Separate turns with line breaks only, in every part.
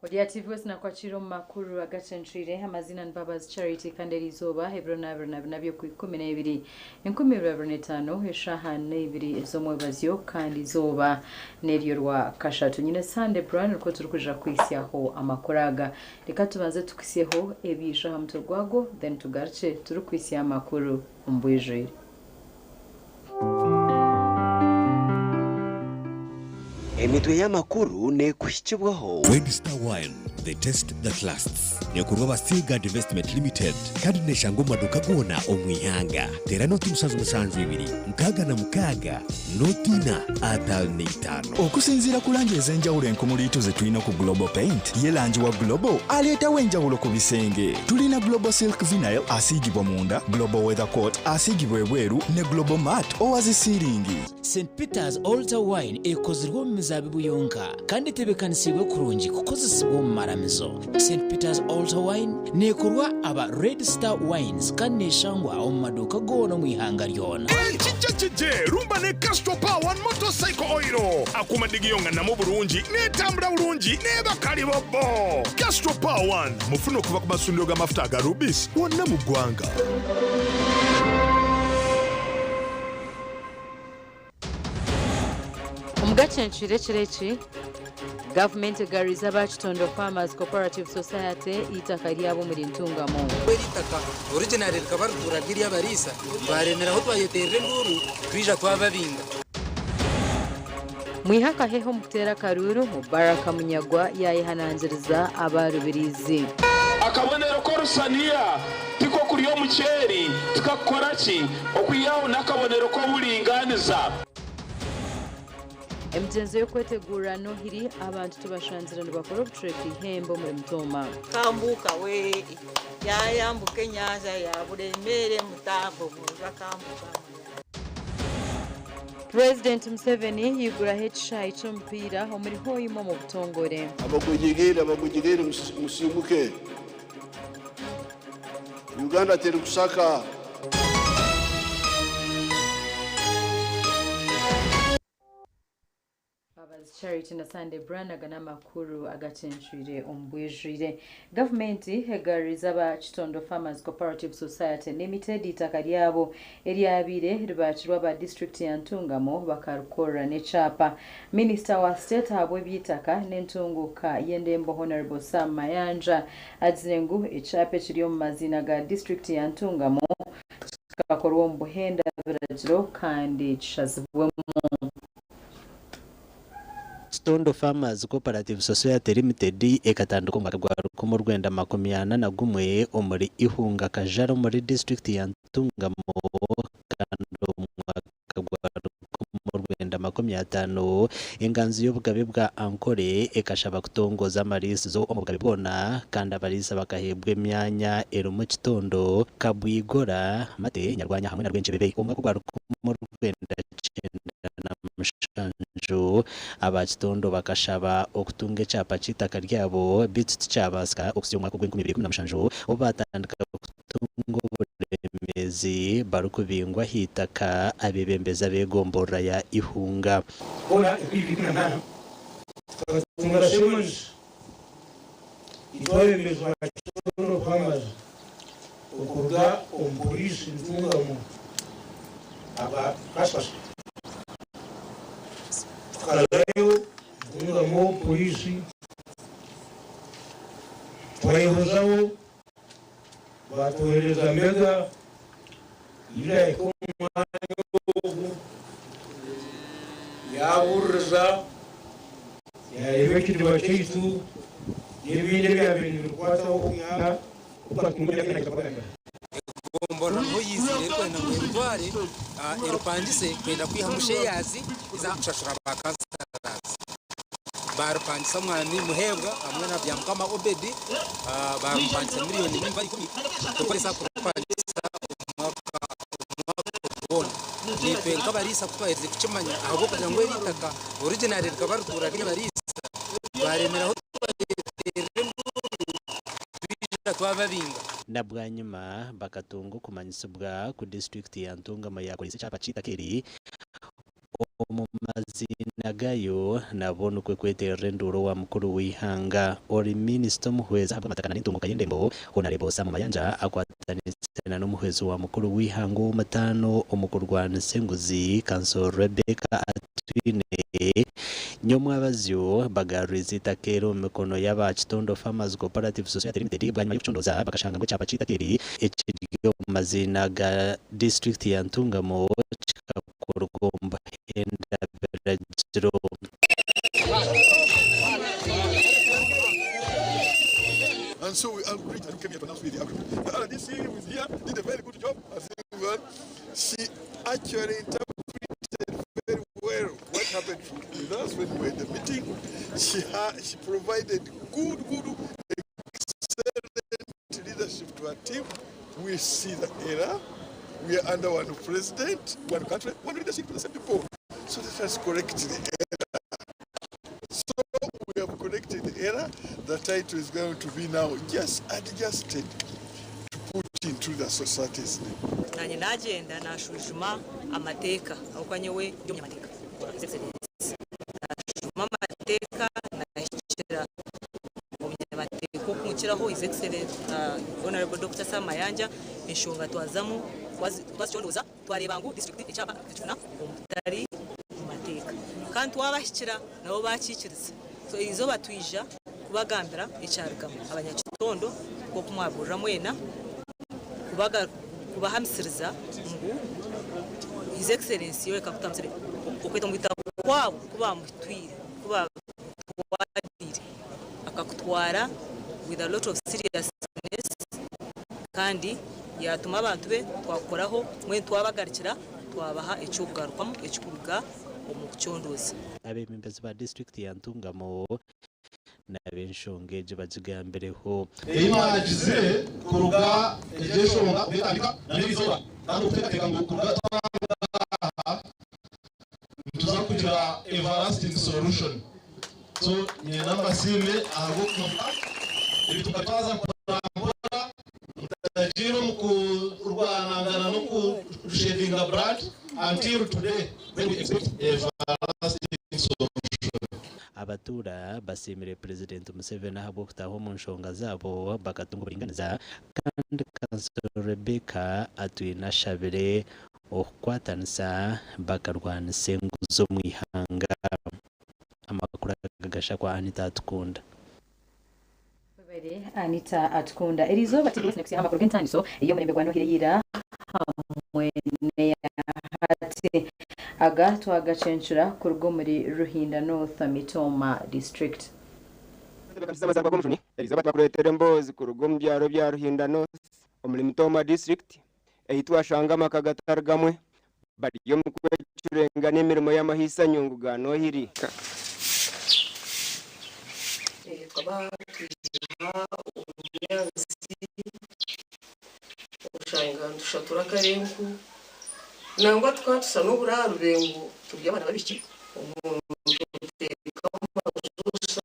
Odiativos na kwachiro makuru agacentrire amazina Nbabazi Charity Kanderizoba Hebrona nabyo ku 12 15 eshaha n'ibiri ezomwebazyo kandi zoba neryo rwa kashatu nyine Sunday Brown uko turikuja kwisyaho amakuraga reka tubanze tukisyeho ebisha hamto rwago then tugarche turukwisya amakuru umbwijire
Emitwe y'amakuru ne kushikibwaho
Red Star Wine, the taste that lasts. Nekurwa Basiga Investment Limited. Kandi neshango maduka gona omwihanga. Tera noti musanzu ibiri. Mkaga na mkaga. Notina atal neitano.
Okusinzira kulanje ezenjawulo enkumulito ze tulina ku Global Paint. Ye lanji wa Global aleta wenjawulo ku bisenge. Tulina Global Silk Vinyl asigibwa munda, Global Weather Coat asigibwa ebweru ne Global Matte owazi siringi.
St. Peter's Altar Wine ekozirwa mu mizabibu yonka kandi tebekanisiwe kurungi kukozesebwa mu maramizo. St. Peter's Altar Wine nekorwa aba Red Star Wines kandi neshangwa mu maduka gona mu ihanga lyona.
Chicheche rumba ne Castro Power motorcycle oil akumadigiyonga na mu Burungi netambula bulungi ne bakali bobo. Castro Power mufuno kuva ku masundiro ga mafuta ga Rubis wonna mu gwanga.
Umugacenchire kireki Government gariza Bachitondo Farmers Cooperative Society itaka lyabo muri ntungamo.
Itaka original rikabarura giriya barisa baremera aho twayeterere nduru twija twababinga.
Mwihaka heho mutera karuru Mubaraka Munyagwa yayihananziriza abarubirizi.
Akabonero ko rusaniya tiko kuri yo muceri tukakora ki okwiyaho nakabonero ko buringaniza.
Emjenzo yo kwetegura nohiri abantu tubashanzira bakora obutreking ihembo muri Mtoma.
Kambuka we yayambuke nyaza yaburemere mutambo muruga kambuka.
President Museveni yigura hecha ichompira omuri hoyimo mu butongore.
Abagugigere musimuke. Uganda teri kusaka
Charity na Sunday Brana gana makuru agacenshire ombwijire. Government hegariza Bachitondo Farmers Cooperative Society Limited itaka lyabo eryabire ribachirwa ba district ya Ntungamo bakarukora ne chapa. Minister wa State habwe byitaka n'entunguka yendembo Honorable Sam Mayanja adzirengu echape kiri mu mazina ga district ya Ntungamo kakorwa mu buhenda biragiro kandi kishazibwe
Bachitondo Farmers Cooperative Society Limited ekatanduka mu Rwanda 81 omuri ihunga kajaro muri district ya Ntungamo kandi mu Rwanda 50 inganzi y'ubugabe bwa Ankore ekashaba kutongoza amarisi zo omugabe bona kandi abarisa bakahebwa imyanya ero mu kitondo kabwigora mate nyarwanya hamwe na rwenje bebe umwe mu Rwanda Mushanju Abachitondo bakashaba okutunga cyapa cyitaka ryabo bitsi cyabaska okusiyoma ku 2016 obatandika kutunga uburemezi barukubingwa hitaka abebembeza begombora ya ihunga
ona ikikana tunga shemos itwaye bezwa Bachitondo Farmers okuga ompolisi Ntungamo aba kaspas Kalayo, Ntungamo, polisi, twayihozaho, batuhereza mbega, ila ikomanya yawurza, yaibekiri bachitu, n'ibindi bya bintu bikwataho kuya, ukatumira kana kabanga.
Mbona muyizire ko kwenda ngo irutware irupangise kwenda kwiha musheyazi izamushashura bakazarazi barupangisa mwami muhebwa hamwe na byamukama Obedi barupangisa miliyoni 10 gukoresa kurupangisa umwaka ni penka barisa kutwahereze kucimanya ahubwo kugira ngo yitaka original rikabarutura barisa baremeraho twababinga
na bwa nyuma bakatunga kumanyisibwa ku district ya Ntungamo yakorese cyapa citakeri mu mazina gayo nabona ukwe kwetera nduro wa mukuru w'ihanga ori minister muhweza abatakana n'intungo kayendembo honorable Sam Mayanja akwatanitsena n'umuhwezo wa mukuru w'ihanga w'umatano umukurwana senguzi Council Rebecca Atwine nyomwa bazyo bagariza itakero mikono y'aba Kitondo Farmers Cooperative Society Limited bwanyuma y'ucundoza bakashanga ngo cyapa citakeri ekiryo mazina ga district ya Ntungamo kurugomba henda berajiro.
And so we agreed and came here to announce with the agreement. This year was here, did a very good job. She actually interpreted very well what happened with us when we were in the meeting. She provided good, excellent leadership to our team. We see the error. We are under one president, one country, one leadership to the same people. So let us correct the error. So we have corrected the error. The title is going to be now just adjusted to put into the society's name.
Nanye nagenda nashujuma amateka akanyewe yo nyamateka. Nashujuma amateka nashira ko kumukiraho His Excellent Honorable Dr. Sam Mayanja inshonga twazamu twazicyonoza twarebangu district icyapa kicuna umutari mateka kandi wabashyikira nabo bakikiriza so izo batwija kubagambira icyarugamo abanyakitondo ko kumwabura mwena kubahamisiriza ngo His Excellency yo kakutamsire ukweta mwita kwabo kuba mutwire kuba twadire akakutwara with a lot of seriousness kandi yatuma abantu be twakoraho mwe twabagarikira twabaha icyo kugarukamo ekikuruga omukucyondoza
abemembezi ba district ya Ntungamo na benshongeje bazigambereho
imagize kuruga ejeshonga bitandika nabizoba kandi utekeka ngo kuruga tuzakugira everlasting solution so ni namba sime ahubwo ibitukaza kurambura tajiro mukurwanangana no kushevinga brand until today when we expect everlasting solution.
Abatura basimire President Museveni ahubwo kutaho mu nshonga zabo bakatunga uburinganiza kandi Council Rebecca Atwine Shabire okwatanisa bakarwana senguzo mwihanga amakuru agagasha kwa Anita Atkunda.
Anita Atkunda erizo batigeze nekusi amakuru kentaniso iyo murembe gwa nohirira hamwe ne hati agato agacenshura ku rugo muri Ruhinda North Mitoma District.
Bakabisaba kwa mujuni Elizabeth bakuretere mbozi ku rugo mbyaro bya Ruhinda North muri Mitoma District ehitwa Shangama kagatargamwe bari yo mukwecurenga n'imirimo y'amahisa nyungu ga nohiri
kaba twiha ubuyazi ushanga ndushatura karenku nangwa twatusa no burarubengo turya abana babiki umuntu uteka amazusa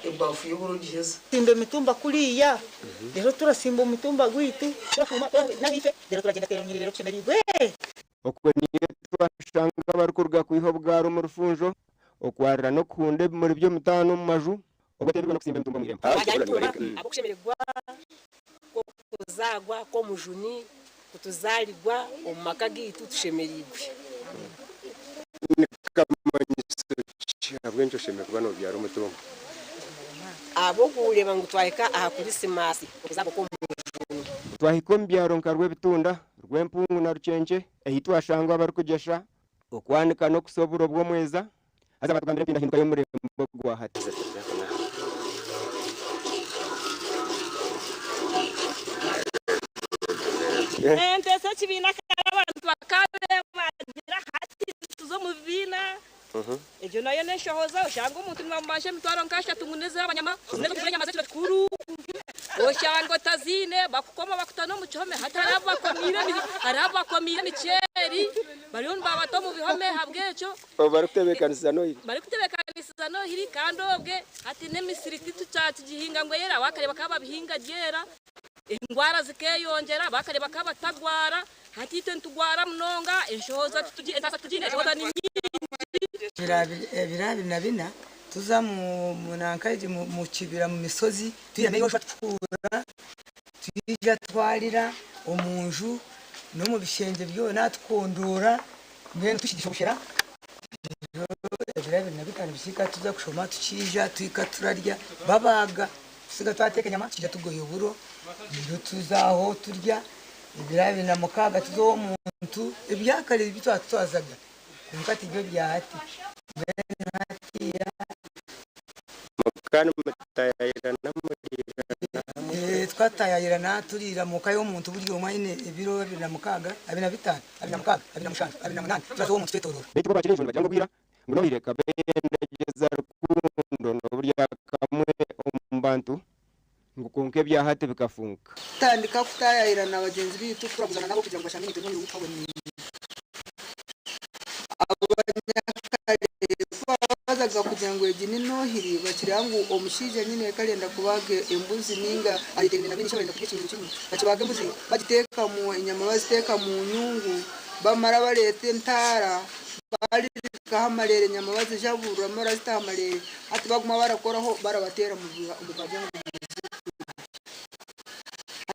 ebafu y'uburugeza
simbe mitumba kuriya rero turasimba mitumba gwitu twafuma nabife rero turagenda teranyiri rero cyemerigwe
okwe niyo twashanga barukurga kuiho bwaro mu rufunjo okwarira no kunde muri byo mutano mu maju obaterwa no kusimba mitumba mu irembo
abukushemererwa ko kuzagwa ko mujuni kutuzaligwa omumaka gitu tushemerigwe
nikamanyiso cyabwenjo shemerwa no byaro mutumba
abo kureba ngo twaheka aha kuri simasi kuzagwa ko mujuni
twahiko mbyaro nkarwe bitunda rwempungu na rucenje ehitwa shangwa barukugesha okwanika no kusoburo bwo mweza aza batugambira pinda hinduka yo murembo gwa hatiza
ente se kibina
abantu bakareba gira hati tuzo muvina ejo nayo neshohoza ushanga umuntu nimamaje mitwaro nkasha tumuneze abanyama neza kugura nyama zetu kuru oshanga tazine bakukoma bakutano muchome hatarava komire micheri barion babato mu bihome habwecho
bari kutebekanisa no
hiri kandobwe ati nemisiriti tucati gihinga ngo yera bakareba kaba bihinga gera ingwara zikeyongera bakareba kaba tagwara hatite ntugwara mnonga inshoza tugine shoza ni
birabi nabina tuza mu nankaje mu kibira mu misozi tuyamenye ko twura tuyija twarira omunju no mu bishenge byo natwondora mbere tushigishobora birabi nabikana bishika tuza kushoma tukija tuyika turarya babaga tusiga twateka nyama tukija tugoye uburo biro tuzaho turya birabi na mukaga tuzo muntu ibyakare bitwazaga nkati byo byahati
mukana mutayira namurira
twatayira naturira mukayo umuntu buryo mwine ibiro bibiri na mukaga 25 25 28 tuzo umuntu twetorora
bitwa bakirinjwe bajya ngubwira ngo bireka bendegeza rukundo no burya kamwe umbantu ngukonke byahate bikafunka
tandika kutayira na bagenzi bitu turabuzana nabo kugira ngo bashame n'ibintu n'ubukabone bazaga kugira ngo yegine nohiri bakirangu omushije nyine kalenda kubage embuzi ninga ayitegene nabindi cyabenda kugikintu kimwe bakibage embuzi bagiteka mu inyama baziteka mu nyungu bamara barete ntara bari kahamarere nyama bazijabura mara zitahamarere ati baguma barakoraho barabatera mu umugabye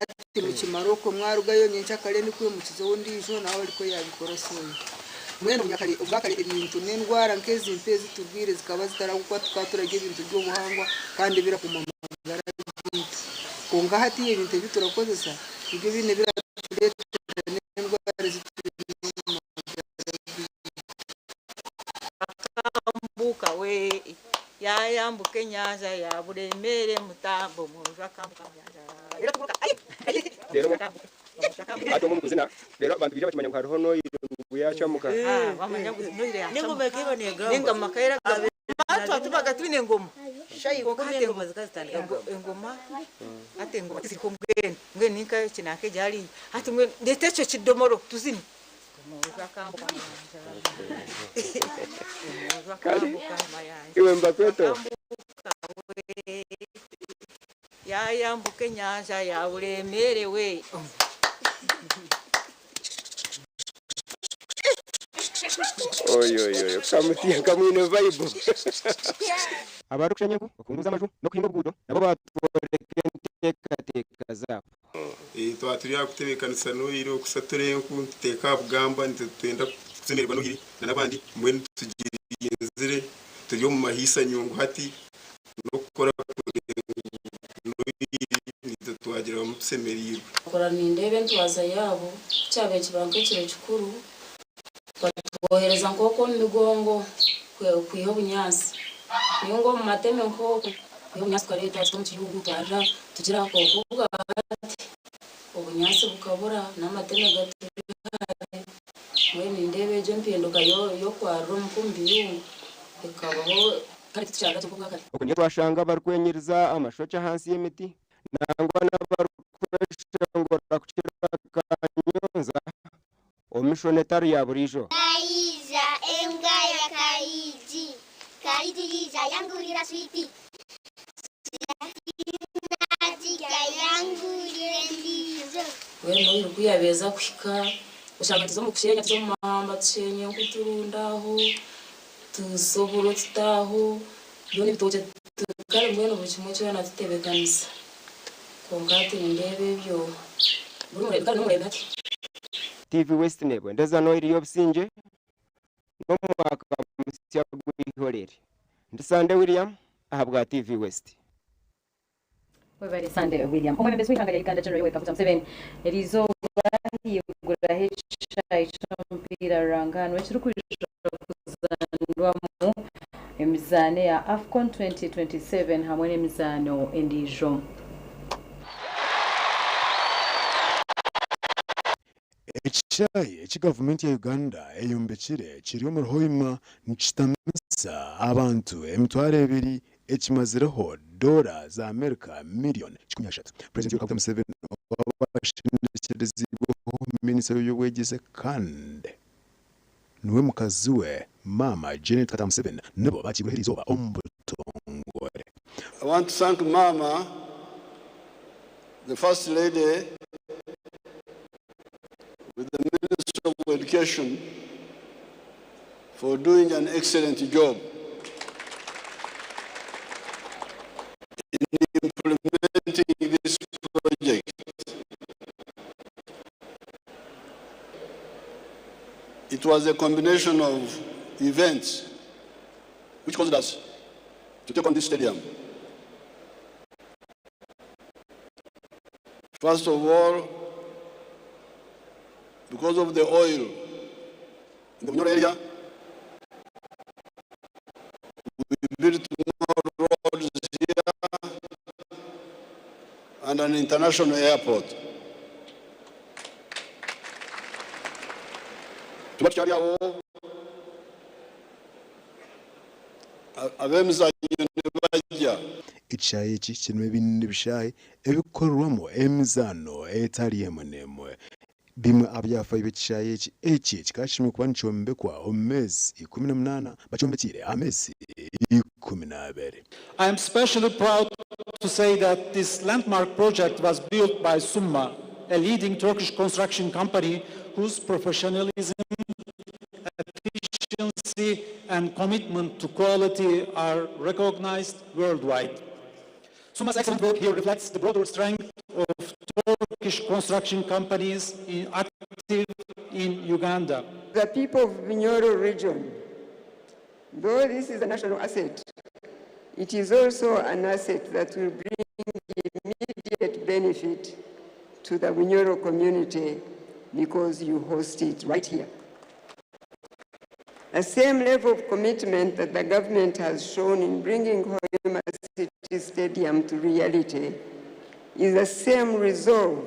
ati mu kimaroko mwarugayo nyencha kaleni kuyo mukizo wundi ijo nawe ariko yabikora soye mwene unyakari ubwakari ibintu n'indwara nkezi impezi tubwire zikaba zitaragukwa tukaturage ibintu by'ubuhangwa kandi bira ku mamagara y'ibintu konga hati ibintu biturakozesa ibyo bine biraturete n'indwara
akambuka we yayambuke nyaza ya buremere mutambo mujo akambuka nyaza rero tubuka
ato mu kuzina rero abantu bija bakimanya ko hariho no yacamuka
bamanya noire n'ingoma kibonega n'ingoma kaira gabe atwa tubaga twine ngoma shayi ko kate ngoma zikazitandika ingoma ate ngoma tisiko mwe ninka kinake jali ati mwe ndetecho kidomoro tuzini
iwe mbakweto
yayambuke nyaza ya buremere we
oyo kamutia kamwine vibe abarukshanyago bakunguza amaju no kwimba bwudo nabo bateka zabo
twaturiya kutebekanisa no iro kusatore kunteka bugamba ntitenda kuzenerwa no hiri nabandi mwe tugiriyenzire tujyo mu mahisa nyungu hati no gukora twagira mu semeriro
kora nindebe ntwaza yabo cyabe kibanke kire cikuru bohereza nkoko migongo kwiho bunyasi niyo ngo mu mateme nkoko kwiho bunyasi kwa leta cyo mu gihugu twaja tugira ko kuvuga ati ubunyasi bukabura n'amateme gaturi mwe nindebe je mpinduka yo kwa rom kumbiyo ikabaho kari tucyanga cyo kuvuga kati
ukunye twashanga barkwenyiriza amashocha hansi y'imiti nangwa n'abarukwesha ngo rakukira kanyonza omishonetari ya burijo
Kaiza enga ya kaiji yija yangurira switi najiga yangurira ndizo
weno uri kuyabeza kwika ushaka tuzo mu kushenya tuzo mu mahamba tushenye kuturundaho tusoboro tutaho yone bitoje tukare mwene buchimwe cyo na tutebekanisa kongati ndebe byo muri kandi muri bati
TV West nebo ndeza no iri yobsinje no mwaka musya gwihorere ndisande William ahabwa TV West
webari Sande William omwebezi w'ihanga Uganda General Yoweri Kaguta Museveni erizo bahigura hecha mpira rangano ekiri kuzandwa mu emizane ya AFCON 2027 hamwe n'emizano endijo
Echayi ekigavumenti ya Uganda eyombekire kiri mu Ruhoima nikitamisa abantu emitwaro 2 ekimazireho dola za Amerika miliyoni 13. President Yoweri Kaguta Museveni wabashindikirizibwaho minisitiri w'ebyobugize kandi niwe mukazi we Mama Janet Kaguta Museveni nabo bakigweho izoba ombutongore.
I want to thank Mama, the First Lady, with the Ministry of Education for doing an excellent job in implementing this project. It was a combination of events which caused us to take on this stadium. First of all, because of the oil in the Bunyoro area, we built more roads here and an international airport.
Echayi eki kirimu ebintu bishayi ebikorwamu emizano etali emu n'emwe. Bimwe abyafayo b'ekishayi eki kikaba kirimo kuba nikyombekwa omu mezi 18 bakyombekire amezi 12.
I am especially proud to say that this landmark project was built by Summa, a leading Turkish construction company whose professionalism, efficiency, and commitment to quality are recognized worldwide. Summa's excellent work here reflects the broader strength of Turkish construction companies active in Uganda.
The people of Bunyoro region, though this is a national asset, it is also an asset that will bring immediate benefit to the Bunyoro community because you host it right here. The same level of commitment that the government has shown in bringing Hoima City Stadium to reality is the same resolve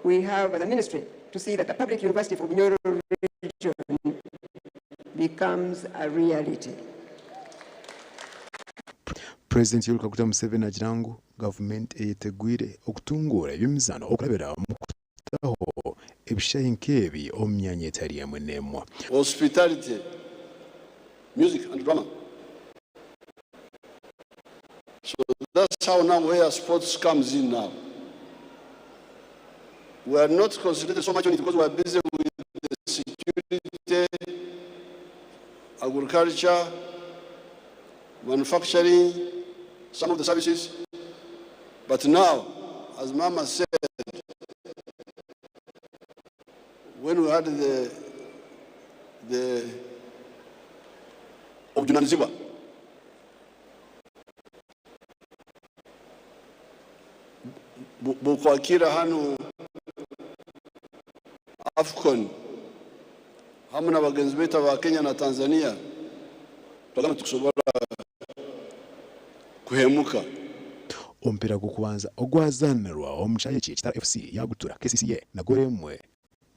we have as a ministry to see that the public university for Bunyoro region becomes a reality.
President Yoweri Kaguta Museveni agira ngu gavumenti eyetegwire okutungura ebyemizano okulabira mu kutaho ebishayi nk'ebi omu myanya etali emu n'emwe.
Hospitality, music and drama. So that's how now where sports comes in now. We are not concentrated so much on it because we are busy with the security, agriculture, manufacturing, some of the services. But now, as Mama said, when we had the Obdunanziba, bukwakira hano AFCON hamwe n'abagenzi betu ba Kenya na Tanzania twagana tukusobora kuhemuka.
Ompira gukubanza ogwazanirwa omuchayi eki Kitara FC yagutura KCCA na gole emwe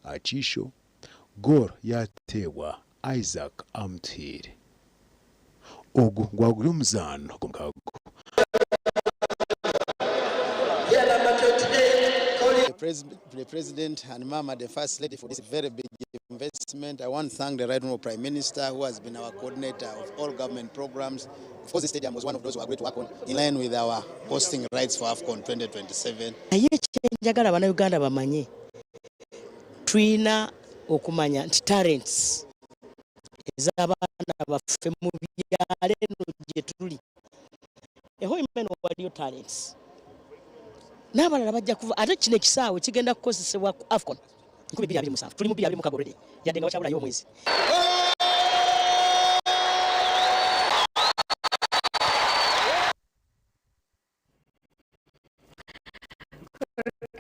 achisho gol yatewa Isaac Amtiri ogu gwaguri omuzano gumukago.
The President and Mama, the First Lady, for this very big investment. I want to thank the Right Honourable Prime Minister, who has been our coordinator of all government programs. Of course, the stadium was one of those we agreed to work on, in line with our hosting rights for AFCON 2027.
Njagala bana Uganda bamanye twina okumanya nti talents ez'abaana baffe mu byalo eno gye tuli eho imeno waliyo talents n'abalala bajja kuva ate kino ekisaawe kigenda kukozesebwa ku AFCON 2027 tuli mu 20 already yadde nga wakyabulayo omwezi.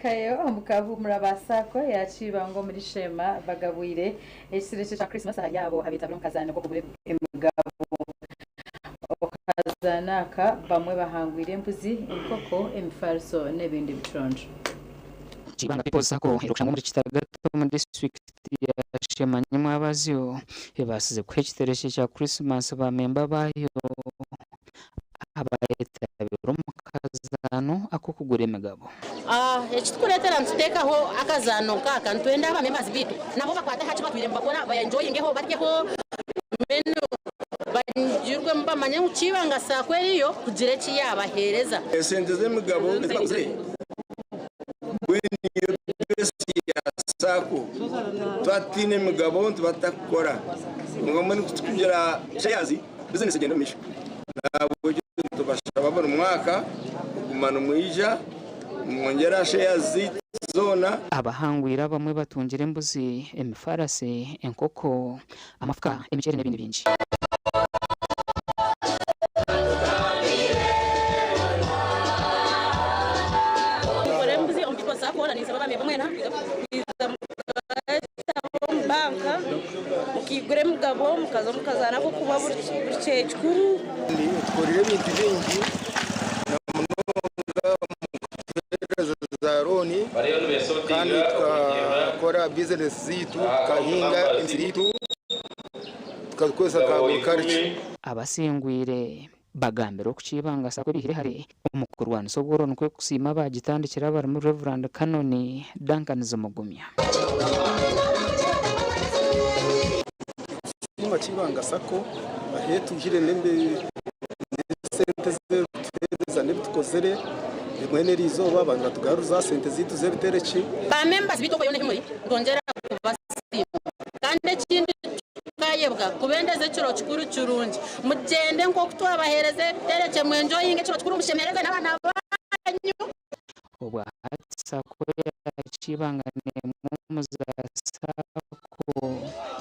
Kayo omukavu murabasako yachiba ngo muri shema bagabwire ekireke cya Christmas yabo habitabira mukazana ko kubure emugabo okazanaka bamwe bahangwire embuzi inkoko emifariso n'ebindi biconjo
Chibanga people sako irushanwa muri Kitagato
mu district ya Shemanyi abazio ebasize kwekitereshe cya Christmas bamemba bayo abayetabira omukazano ako kugura emigabo.
Ekitukuleetera ntuteekaho akazaano nk'aka ntwenda abamembazi biitu nabo bakwate haki batwire mbakona bayenjoyingeho baryeho menu banjirwe mbamanye ukibanga saa kweriyo kugira ekiyabahereza
esente z'emigabo ezibakuze bweniyo besi ya sako twatine emigabo ntubatakukora ngomba nikugira shayazi business egenda misho nabwo tubashaba buri mwaka kugumana umwija mwongera shayazi zona
abahangwira bamwe batungira embuzi emifarasi enkoko amafuka emiceri n'ibindi bingi.
Ukigure mugabo mukazana ko kuba buricye kikuru
tkorire bintu bingi za roni kandi tukakora business zitu kahinga inziritu tukakoza ka agriculture.
Abasingwire bagambira okukibanga sakwe bihire hari umukurwana soboro nkwe kusima bagitandikira bari mu Reverend Canon Duncan Zomugumya.
Ima kibanga sako ahetu hire nembe sente zeza nebitukozere mwene rizoba banga tugaruza sente zitu zebitereki
ba members bitoko yone muri ndongera kubasimu kandi kindi kayebwa kubendeze kiro kikuru kirungi mugende nko kutwabahereze tereke mwenjoyinge kiro kikuru mushemereze n'abana banyu
obwa sakwe kibanga ne muzasako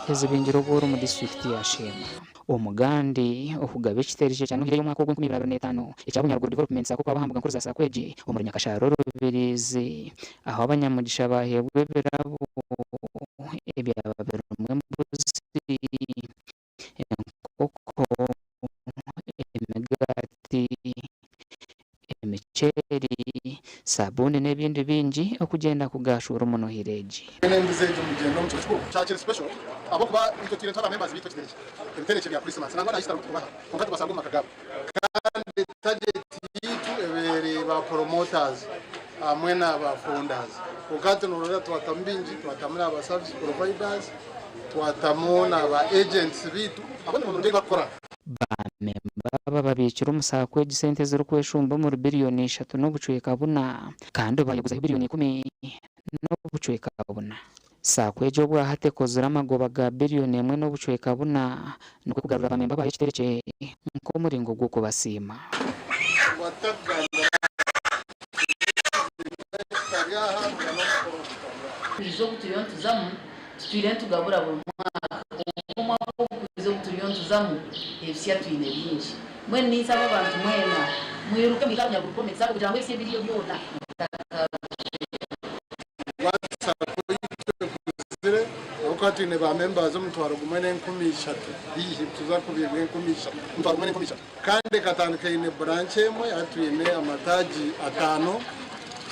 ezibingiro bworo mu district ya Shema omugandi okugabe ekitereje cyane ngire y'umwaka w'2025 ekyabunyarugo development sako kwabahambuka nkuru za sakweje omuri Nyakasharo Rubirizi aho abanyamugisha bahebwe birabo ebyababera mwembuzi enkoko emigati emiceri sabuni n'ebindi bingi okugenda kugashura umuno hireji
nembuze mugendo mukiko cyakira special abo kuba icyo kintu cy'aba members bito kigereke ibitereke bya Christmas nangwa nahita kubaha konka basanga mu makagabo kandi target yitu ebere ba promoters amwe n'aba founders ukati nurora twatambinji twatamura aba service providers twatamona aba agents bitu abone mu ndege bakora
bamemba bababikira umusako w'isente ziri kweshumba mu biliyoni 3 n'ubucuika buna kandi bayaguza biliyoni 10 n'ubucuika buna sakwejo bwa hate kozura amagoba ga biliyoni 1 n'ubucuika buna nuko kugarura bamemba baye kitereke nko muringo gwo kubasima
izo kutuyontu zamu tuirentu gabura buri mwaka izo kutuyontu zamu ebisya twine bingi mwe nisaba abantu mwena mwiruke mukanya gukomeza sako kugira ngo isi biliyo byona
wakati ne ba members omutwaro gumene 13 bihi tuzakubirwe 13 mutwaro gumene 13 kandi katandika ine branch emwe atwine amataji atano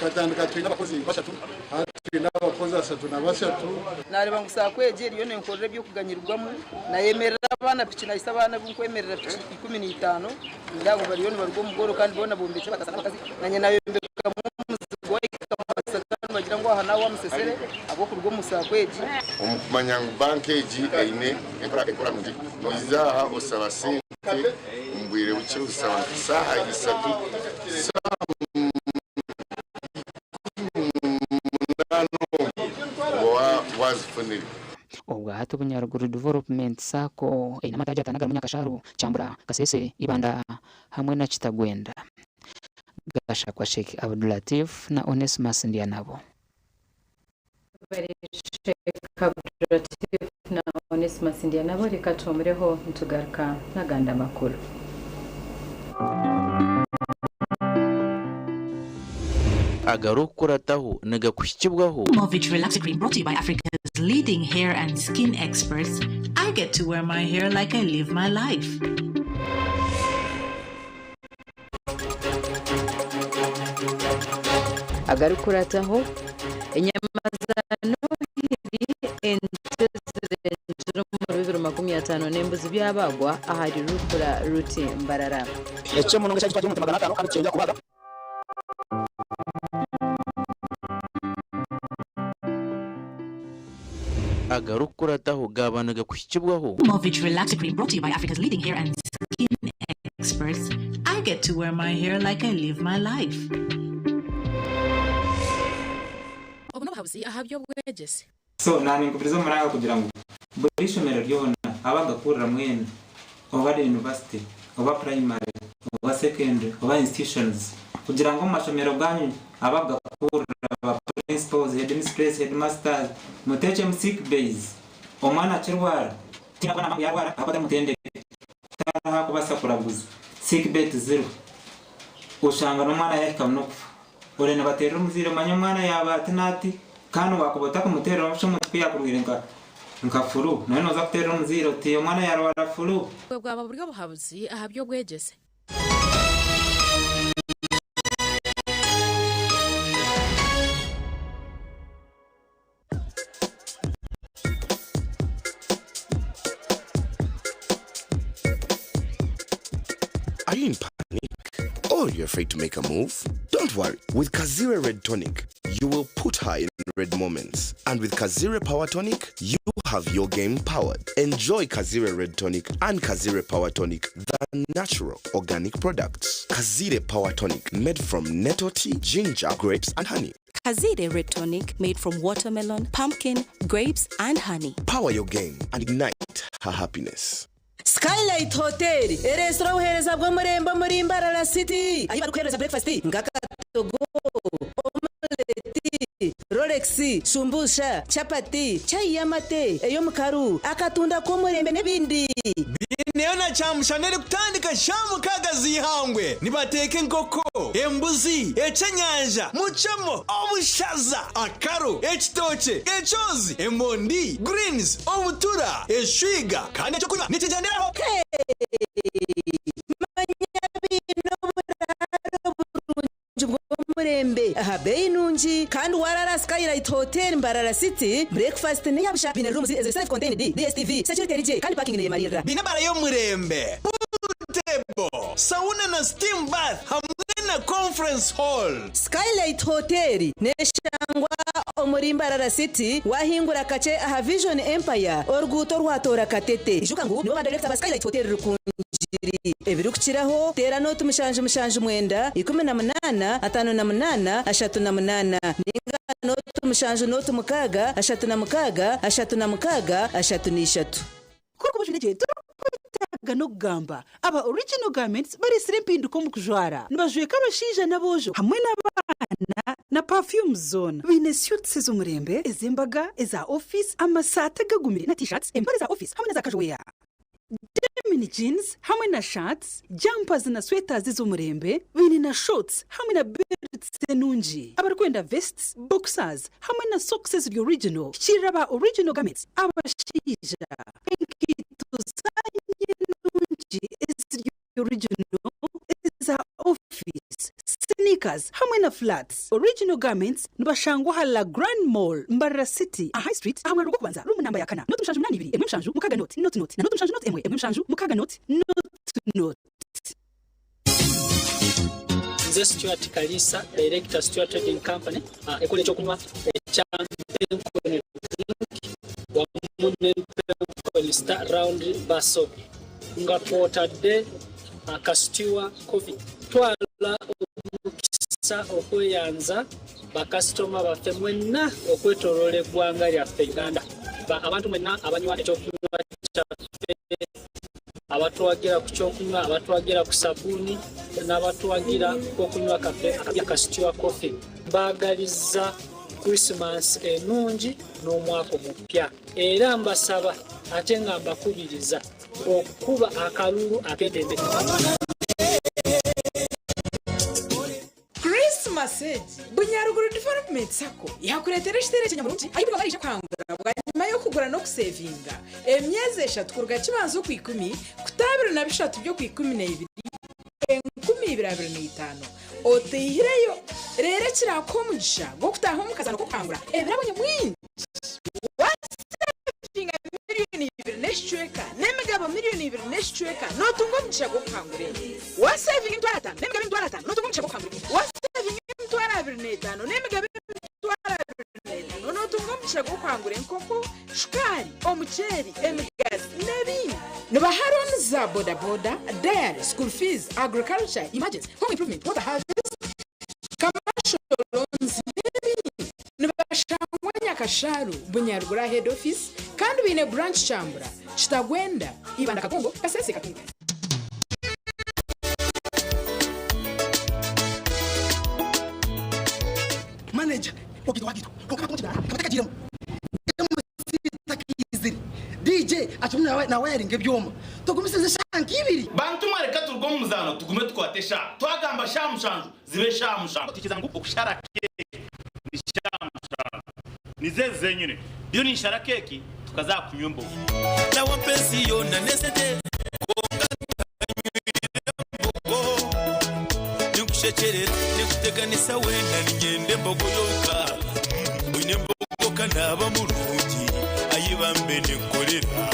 katandika twine abakozi bashatu atwine abakozi asatu na bashatu
nareba ngusakweje iriyo nenkorere byo kuganyirwamo nayemerera abana piki nahise abana b'ukwemerera piki 15 ndago bariyo barwo mugoro kandi bona bombetse bagasana akazi nanye nayo mbeka muzigo ikamasakana bagira ngo aha nawe amusesere abo kurwo musakweje
umumanya bankeji aine ekora mundi noiza osaba sente mbwire uche usaba saha isatu
obwa hatu bunyaruguru development sako ina mataja tanaga Munyakasharo Chambura Kasese Ibanda hamwe na Kitagwenda gasha kwa Sheikh Abdulatif na Onesmus Ndianabo
Sheikh Abdulatif na Onesmus Ndianabo reka tumureho ntugaruka naganda makuru
agarukurataho nagakushyibwaho
Movit Relax Cream brought to you by Africa's leading hair and skin experts. I get to wear my hair like I live my life.
agarukurataho enyama za Nohiri kubaga ahari rukura ruti mbarara
ecyo munonga cyari twaje mu 500 kandi cyongera kubaga
agarukura tahugabanaga kushikibwaho.
Movich Relax Cream brought to you by Africa's leading hair and skin experts. I get to wear my hair like I live my life.
Obuna bahabuzi ahabyo bwegese.
So nani ngubirizo muranga kugira ngo buri shomero ryona abagakura mwene over the university over primary over secondary over institutions kugira ngo mashomero ganyu abagakura aba principals headmistress headmasters muteche music base omwana kirwara tinabona yarwara akota mutende taraha kubasa kuraguza sick bet 0 ushanga n'umwana yakamno ore ne batera muzire manya mwana yabatinati kandi wakubota kumutera cyo mutwe yakurwirenga nkafuru none noza kutera muzire uti umwana yarwara furu
bwaba buryo buhabuzi ahabyo bwegese.
Are you in panic? Or you're afraid to make a move? Don't worry. With Kazire Red Tonic, you will put her in red moments. And with Kazire Power Tonic, you have your game powered. Enjoy Kazire Red Tonic and Kazire Power Tonic, the natural organic products. Kazire Power Tonic, made from nettle tea, ginger, grapes, and honey.
Kazire Red Tonic, made from watermelon, pumpkin, grapes, and honey.
Power your game and ignite her happiness.
Skylight Hotel, restaurant uhereza bwo murembo muri Mbarara City. Ayi barukereza breakfast ngakatogo, omelette, Rolex, shumbusha, chapati, chai yamate, eyo mukaru, akatunda ko murembe nebindi.
Bineona chamushanere kutandika shamu kagazi hangwe. Nibateke nkoko, embuzi, ecanyanja, muchamo, obushaza, akaru, ekitoche, echozi, emondi, greens, obutura, eshwiga, kandi cyo kunywa nikijandiraho.
Murembe aha bei nunji kandi warara Skylight Hotel Mbarara City breakfast ne yabisha bine rooms is self contained DSTV security je kandi parking ne marira
binabara yo Murembe table sauna na steam bath hamwe na conference hall.
Skylight Hotel neshangwa omuri Mbarara City wahingura kace aha Vision Empire orguto rwatora katete ijuka ngo nibo director ba Skylight Hotel rukunjiri ebirukiraho tera no tumushanje mwenda 18 58 38 ninga no tumushanje no tumukaga 36
kuko bujinije taga no gamba aba original garments bari sirimpinduko mu kujwara nibajwe kabashija nabojo hamwe n'abana na perfume zone bine suits z'umurembe ezimbaga eza office amasata gagumire na t-shirts empare za office hamwe na za kajweya mini jeans hamwe na shirts jumpers na sweaters z'umurembe bine na shorts hamwe na belts nunji abarkwenda vests boxers hamwe na socks z'original original kiraba original garments abashija inkito zanye nunji original za office sneakers hamwe na flats original garments nibashangwa hala Grand Mall Mbarara City a High Street hamwe rugo kubanza rumu namba yakana note mshanju 82 emwe mshanju mukaga note na note mshanju note emwe mshanju mukaga note
Nze Stuart Kalisa director Stuart Trading Company ekole chokunywa champagne wa munene star round baso nga twotadde akasitiwa coffee twala omukisa okweyanza bakasitoma baffe mwenna okwetoloola eggwanga lyaffe Uganda abantu mwenna abanywa ekyokunywa kyaffe abatwagira ku kyokunywa abatwagira ku sabuni n'abatwagira okunywa kaffe akasitiwa coffee baagaliza Christmas enungi n'omwaka omupya era mbasaba ate nga mbakubiriza okuba akalulu aketende
Christmas bunyaruguru development sako yakuretera ishitire kinyamuruti ayibuka barisha kwangura bwanyuma yo kugura no kusevinga emyeze 3 kuruga kibanzo ku 10 kutabira na bishatu byo ku 12 1025 otihireyo rere kirakomugisha go kutaho mukazana ko kwangura ebirabonye mwinshi wasevinga miliyoni 2 n'eshweka n'emigabo miliyoni 2 n'eshweka notunga omugisha gw'okukangura wa saving emitwalo 5 n'emigabo emitwalo 5 notunga omugisha gw'okukangura wa saving emitwalo 25 n'emigabo emitwalo 25 notunga omugisha gw'okukangura enkoko shukari omuceeri emigazi n'ebindi nibaharon za bodaboda diary school fees agriculture emergency home improvement water harvest commercial loans n'ebindi nibashangwa nyakasharu bunyarugura head office kandi bine branch chambra Kitagwenda ibanda kagongo kasese katunga
manager okitwagito kokaba kunjira kabataka jiramo DJ atumna na wiring ebyoma tugumisize shanki ibiri
bantu mareka turgo muzano tugume twatesha twagamba shamushanju zibe shamushanju tikiza ngo okushara keke ni shamushanju nizeze nyine byo ni shara keke tukaza kunyumba na wapenzi yona nesete nikushechere nikuteganisa wenda ninyende mbogoyoka wine mbogoka naba murugi ayibambe nikorera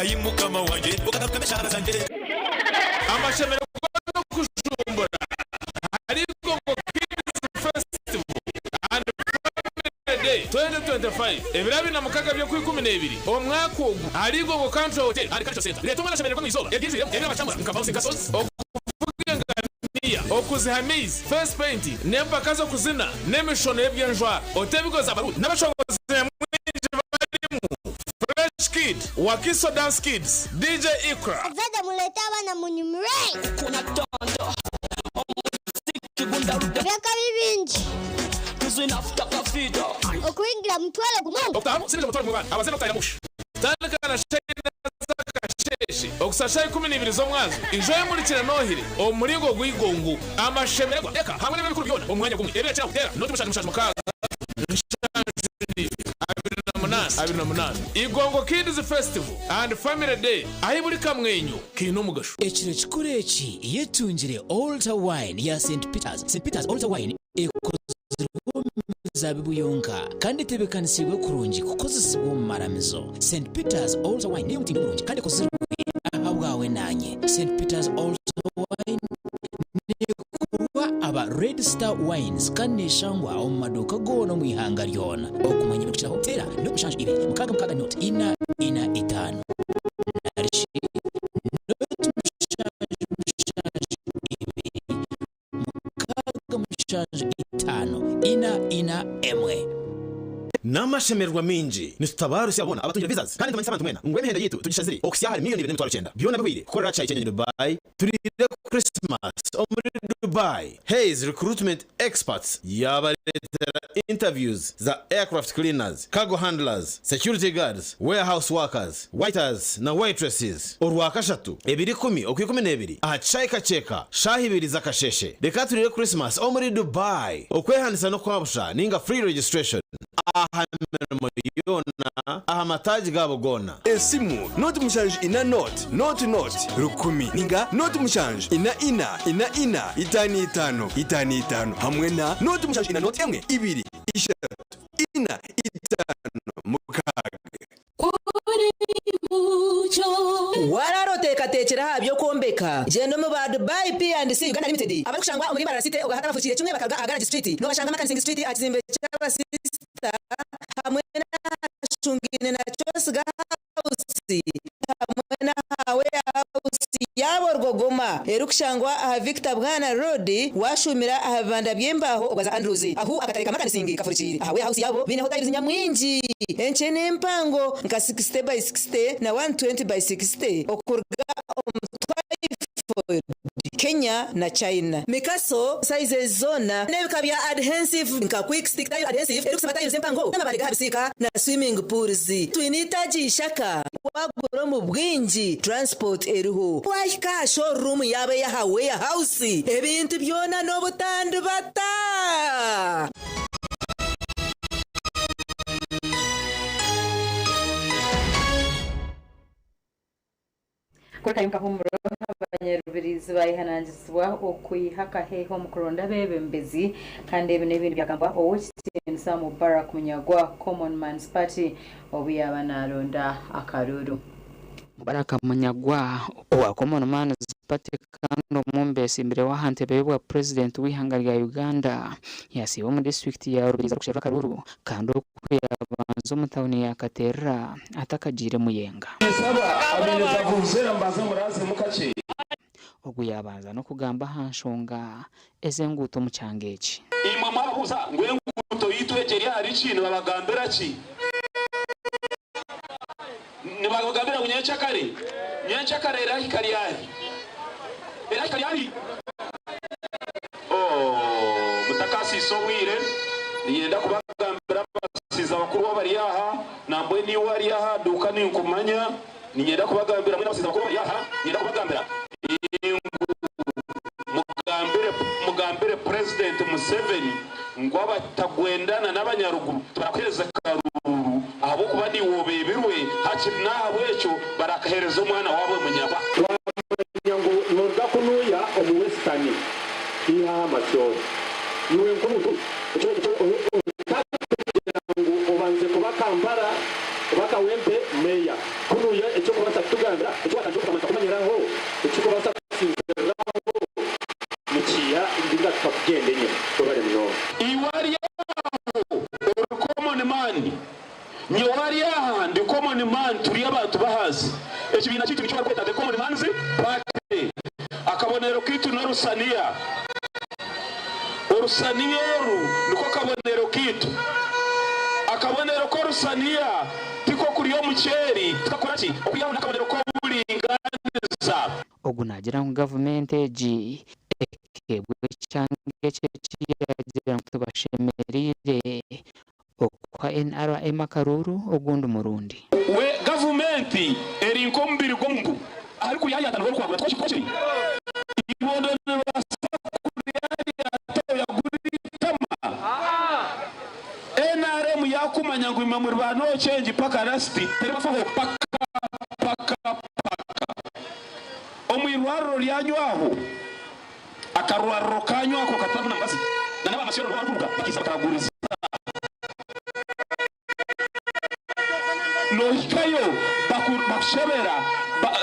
ayimukama wanje okakameshara zanje amashemero no kujumbura ariko ngo Kids Festival and Family Day 2025 ebirabi na mukaga byo kwikuminebiri omwaka ogu ariko ngo Country Hotel ari Culture Center leto mwana shemero kw'izoro yagize ebira bachamura mukavausi gasos okuzihamizi first paint nempaka zo kuzina nemishono y'ebyenjwa otebigoza abarundi n'abashongozi mwinji barimu Fresh Kid Wakiso Dance Kids DJ Ikra
Azada muleta abana munyumure kuna tondo omuziki gunda byaka bibinji tuzina futa kafida okuingira mutwalo gumu
okutamu sinje mutwalo mubana abazena kutayira mushi tandikana shayina zakasheshi okusasha 12 zo mwazo injoye muri kira nohire omuringo gwigongo amashemerwa eka hamwe n'ibikuru byona omwanya gumwe ebira kira kutera noti mushanje mukaza abiri Igongo Kids Festival and Family Day ayiburi kamwenyo kino mugasho
ekiro kikureki yetungire Altar Wine ya St Peters Altar Wine ekozirwa zabibu yonka kandi tebekanisiwe kurungi kukozesibwa mu maramizo St Peters Altar Wine niyo mutinda kurungi kandi kozirwa abwawe nanye St Peters Altar Wine aba Red Star Wines kaneshangwa mu maduka gono mu ihanga ryona okumanya bikira hotela no kushanje ibi mukaga note ina itano narishi note mushanje ibi mukaga mushanje itano ina emwe
n'amashemerwa minji nitutabaru siyabona abatungira visas kandi tamanyisa abantu mwena ngwe mihenda yitu tugishaziri okusiyahari miliyoni 2.9 byona bibiri korera cyayi cyenye Dubai turire Christmas omuri Dubai Hayes recruitment experts yabaletera interviews za aircraft cleaners cargo handlers security guards warehouse workers waiters na waitresses orwakashatu ebiri 10 okwikumene ahachayika cheka shahibiri zakasheshe reka turire Christmas omuri Dubai okwehandisa no kwabusha ninga free registration ahamermo yona ahamataji gabo gona
esimu noti mushanje ina note rukumi ninga noti mushanje ina itano hamwe na noti mushanje ina note emwe ibiri ishatu ina itano mukaga
wararotekatekera habyo kombeka jeno mu ba Dubai P&C Uganda Limited abari kushangwa muri Barasite ugahatara fukiye kimwe bakaga Agara Street no bashanga Makansing Street akizimbe cy'abasista hamwe na shungine na Chosga House hamwe na hawe house yabo rwogoma erukushangwa aha Victor Bwana Road washumira ahabanda byembaho ugaza Andrews aho akatarika Makansing kafurikiri hawe house yabo bine hoteli nyamwinji enchene mpango nka 60 by 60 na 120 by 60 okurga Kenya na China Mikaso size zona nebikabya adhesive nka quick stick tile adhesive erukusaba tiles empango n'amabari habisika na swimming pools twinitaji shaka wagoro mu bwinji transport eriho washika showroom yabe ya hawe house ebintu byona no butandu bata
kwa kayunka humuro abanyarubirizi bayihanangizwa okuyihaka heho mu kuronda bebembezi kandi ebintu byagamba owekitini Sam Mubarak Munyagwa Common Man's Party obuyaba naronda akaruru
Mubaraka Munyagwa wa Common Man's Party kandi umumbesi imbere wa Hantebe wa President w'ihanga rya Uganda yasibo mu district ya Rubirizi kushaka Karuru kandi kuyabanza umutawuni ya Katera atakagire Muyenga ubwo yabanza no kugamba hanshonga ezenguto mu cyangeki
imwe marahuza ngwenguto yitwegeri hari kintu babagambira ki ni babagambira Nyenchakare Erahikariari mutakasi sowire niyenda kubagambira basiza bakuru bari aha nambwe ni wari aha duka ni nkumanya niyenda kubagambira mwe basiza bakuru bari aha niyenda kubagambira mugambire President Museveni ngo abatagwendana n'abanyaruguru turakweza Karuru abo kuba ni wobebirwe hakina abwecho barakahereza umwana wabo munyaba ngo nonda kunuya omuwestani iha amasyo niwe nkomutu ngo obanze kuba Kampala bakawempe meya kunuya ecyo kubasa tuganda ecyo batajuka amakamanyiraho ecyo kubasa sinzeraho mukiya ndiga twagende nye tobare mino iwari common man nyewari aha ndi common man turi abantu bahazi ekibina kitu cyo kweta the common man's party akabonero kitu na Rusania Rusaniyeru niko kabonero kitu akabonero ko Rusania tiko kuri yo muceri tukakora ki okuyaho nakabonero ko buringaniza
ogunagira ngo government eji ekebwe cyange cyekiyagira ngo tubashemerire okwa NRM Karuru ogundi murundi
we government eri nkombiri gombu ari kuyayata no kwagura twashikoche ibondo basakuri ya guritama NRM yakumanya ngo imamuri bano change paka rasti telefaho paka omwirwaro lyanywaho akarwaro kanywa ko katabuna mbasi naba amashero baruka bakisa karaguriza no hikayo bakushebera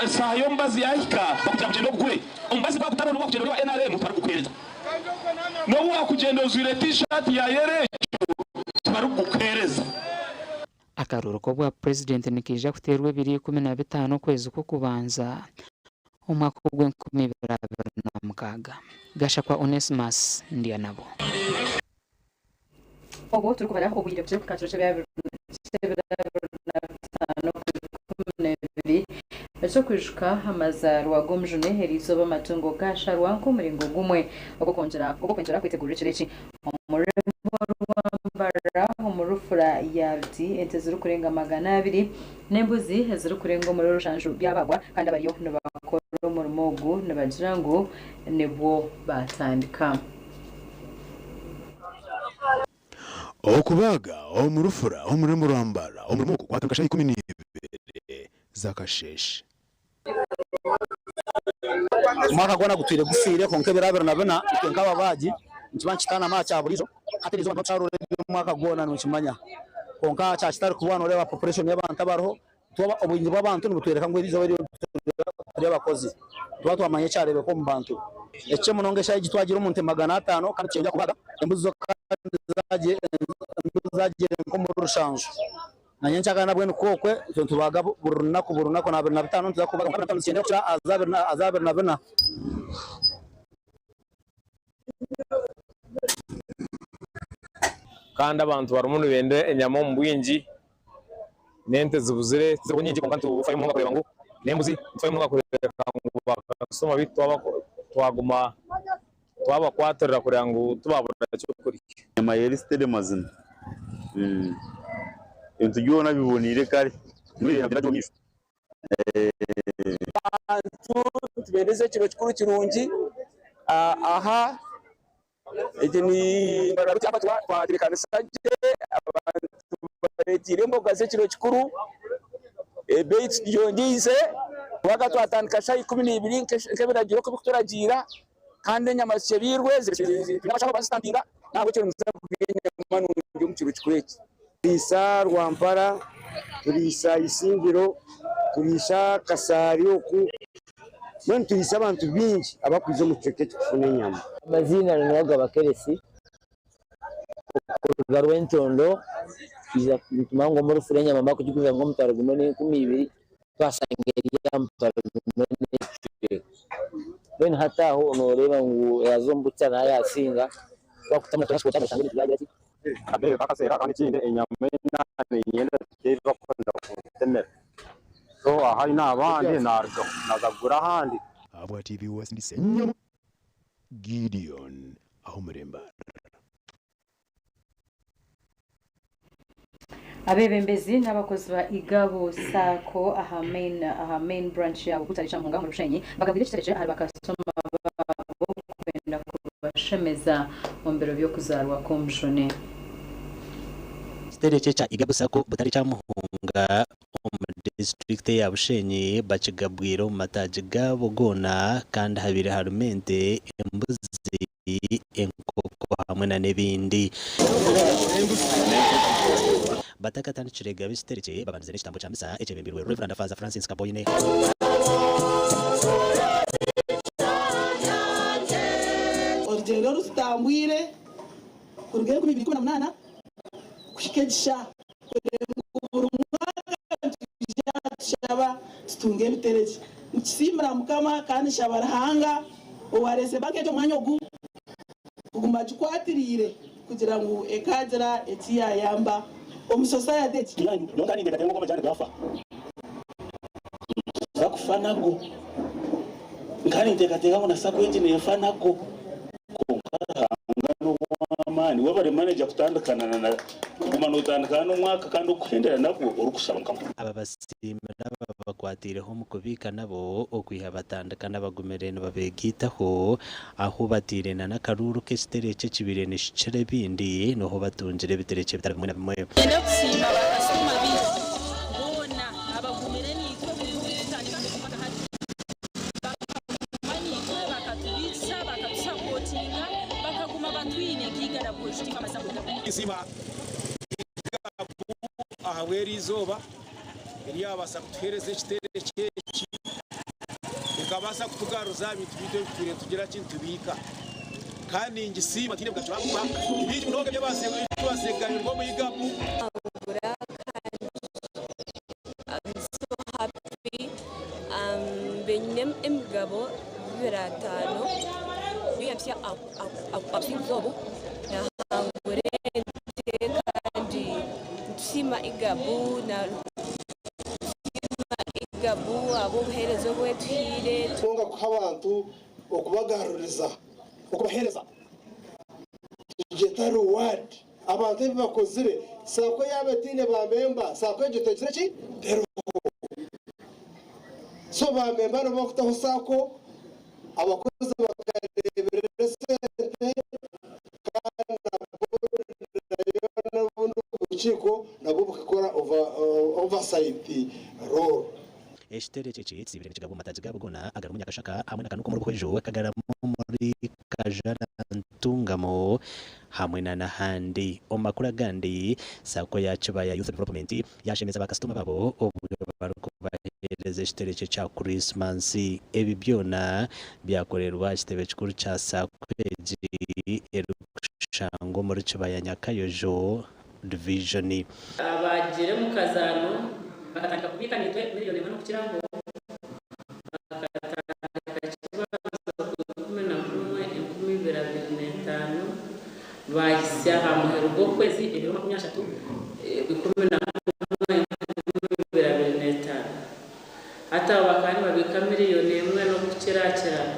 sayo mbazi yahika bakujamjendo gwe umbazi bakutana no bakujendo wa NRM tarakukweza no wakugendo zire t-shirt ya yerecho tarakukweza
akaruru ko bwa president nikija kuterwe 2015 kwezi ko kubanza umwaka w'2026 gashakwa Onesimus ndiya nabo
ogo turukubara ubugire byo kukatuje bya Echo kwishuka amazarwa gomjune herizo bamatungo gasharwa nko muringo gumwe okongera kwitegura kireki omurembara omurufura yabti ente ziri kurenga 200 nembuzi ziri kurenga muri rushanju byabagwa kandi abariyo nabakora umurimo ogu nabagira ngo nebwo batandika
okubaga omurufura omurembara omurimo kwatakasha 12 zakasheshe
mwaka gwana gutwire gufire konke birabera nabona nkaba baji nkibanchitana macha burizo atirizo no charo mwaka gwana no kimanya konka cha kitari kubana ureba population y'abantu abaroho tuba obunyi bw'abantu nibutwereka ngo irizo bari abakozi tuba twamanye cyarebe ko mbantu ece munongesha igitwagira umuntu 500 kandi cyongera kubaga embuzo kandi zaje nko mu rushanjo nanye nchaka nabwe nukokwe tubaga burunako na 25 tuzakubaga 25 cyende kucha azaber na bena
kandi abantu barumuntu bende enyama mu bwingi nente zibuzire zibonyingi konkantu ufaye mu kureba ngo nembuzi ufaye mu kureba ngo bakasoma bitwa twaguma twaba kwaterera kureba ngo tubabona cyo kuri
nyama yeri stade mazina Entujona bibonire kare muri byo misi
tubereze kiro kikuru kirungi aha ni bararuti abatwa twadirikana saje abantu baretire imboga ze kiro kikuru beit yongize waga twatandika shayi 12 nkebiragiro ko bituragira kandi nyama cyebirwe zirashaka basitandira ntabwo cyo nza kugenya manu mu kiro kikureki Isa Rwampara
turisha isingiro turisha kasari oku none turisha abantu bingi abakwize mu kicweka kifuna enyama.
Amazina ninaga bakeresi Garwentondo iza kutumango muri furenya mama kujikuza ngo mutaro gumene 12 twasangeria mutaro gumene ben hata ho noreba ngo yazombutsa na yasinga twakutamana twashiko cyane cyane
abe bakasera kandi kinde enyama nane yenda teva kwenda kutemera so ahari nabandi naryo nazagura handi
Abwa TV wasindise nyama Gideon ahumuremba.
Abebembezi n'abakozi ba Igabo Sako aha main branch yabo kutarisha mu ngamo rushenyi bagabire kitaje ari bakasoma babo kwenda kubashemeza mu mbero byo kuzarwa komjone.
Kitereke cha Igabo Sako butari cha muhunga mu district ya Bushenyi bakigabwiro mataje gabo gona kandi habire harumente embuzi enkoko hamwe na nebindi batakatani chirega bitereke babanze n'istambo cha misa echebembirwe Reverend Father Francis Kaboyine
Orjero rustambwire kurugero ku 2018 kushikegisha shaba stunge bitereke mukisimira mukama kandi shabarahanga owarese bakejo mwanya gu kuguma chikwatirire kugira ngo ekagera etiya yamba omusociety kilangi nongani ndekatengo koma cyane gafa bakufanago ngani ndekatenga ngo nasako engine yafanago ngano wamani wabare manager kutandukana na kuguma no tandukana umwaka kandi ukwendera nako urukusaba mukama
ababasimira babakwatire ho mukubika nabo okwiha batandukana bagumerene babegitaho aho batirena nakaruru k'itereke kibire n'ishicere bindi noho batunjire bitereke bitari bimwe na bimwe
ende kusimba bakasoma bizi bona abagumerene itwe bitandika kumaka hadi mani itwe bakatubitsa bakatusapotinga bakaguma batwine kigara positive amasabunda
isiba ahaweri izoba yabasa kutuhereza ekitereke ikabasa kutugaruza ibintu bito bikwiriye tugira kintu tubika kandi ngisima tine bwacurangwa ibindi binoge byo baseganirwa mu Igabu.
Benim emgabo biratano biyamsya apsinzobo na hangurente kandi tusima Igabu na Igabu abo buherezo bwetwire
tunga kuhabantu okubagaruriza okubahereza jetaro word abantu bakozire sako yabatine bamemba sako jetogire ki dero so bamemba no bakutaho sako abakozi bakareberera sente kana n'ubundi buciko nabo bukora oversight role
eshitereke cyitsi bire kigabo mataje gabo gona agara mu nyakashaka hamwe nakanuko mu rukojo akagara muri kajana ntungamo hamwe na nahandi omakura gandi sako yacibaya youth development yashemeza bakastoma babo baruko bahereze eshitereke cha Christmas ebi byona byakorerwa kitebe kikuru cha sakweji erushango muri kibaya Nyakayojo division
abagire mu kazano bakatanga kubika nitwe miliyoni 1 kugira ngo bakatanga kibazo kumena kumwe 2025 bahise ahamuhero bwo kwezi 2023 bikumena 2025 hata bakani babika miliyoni 1 no kukirakira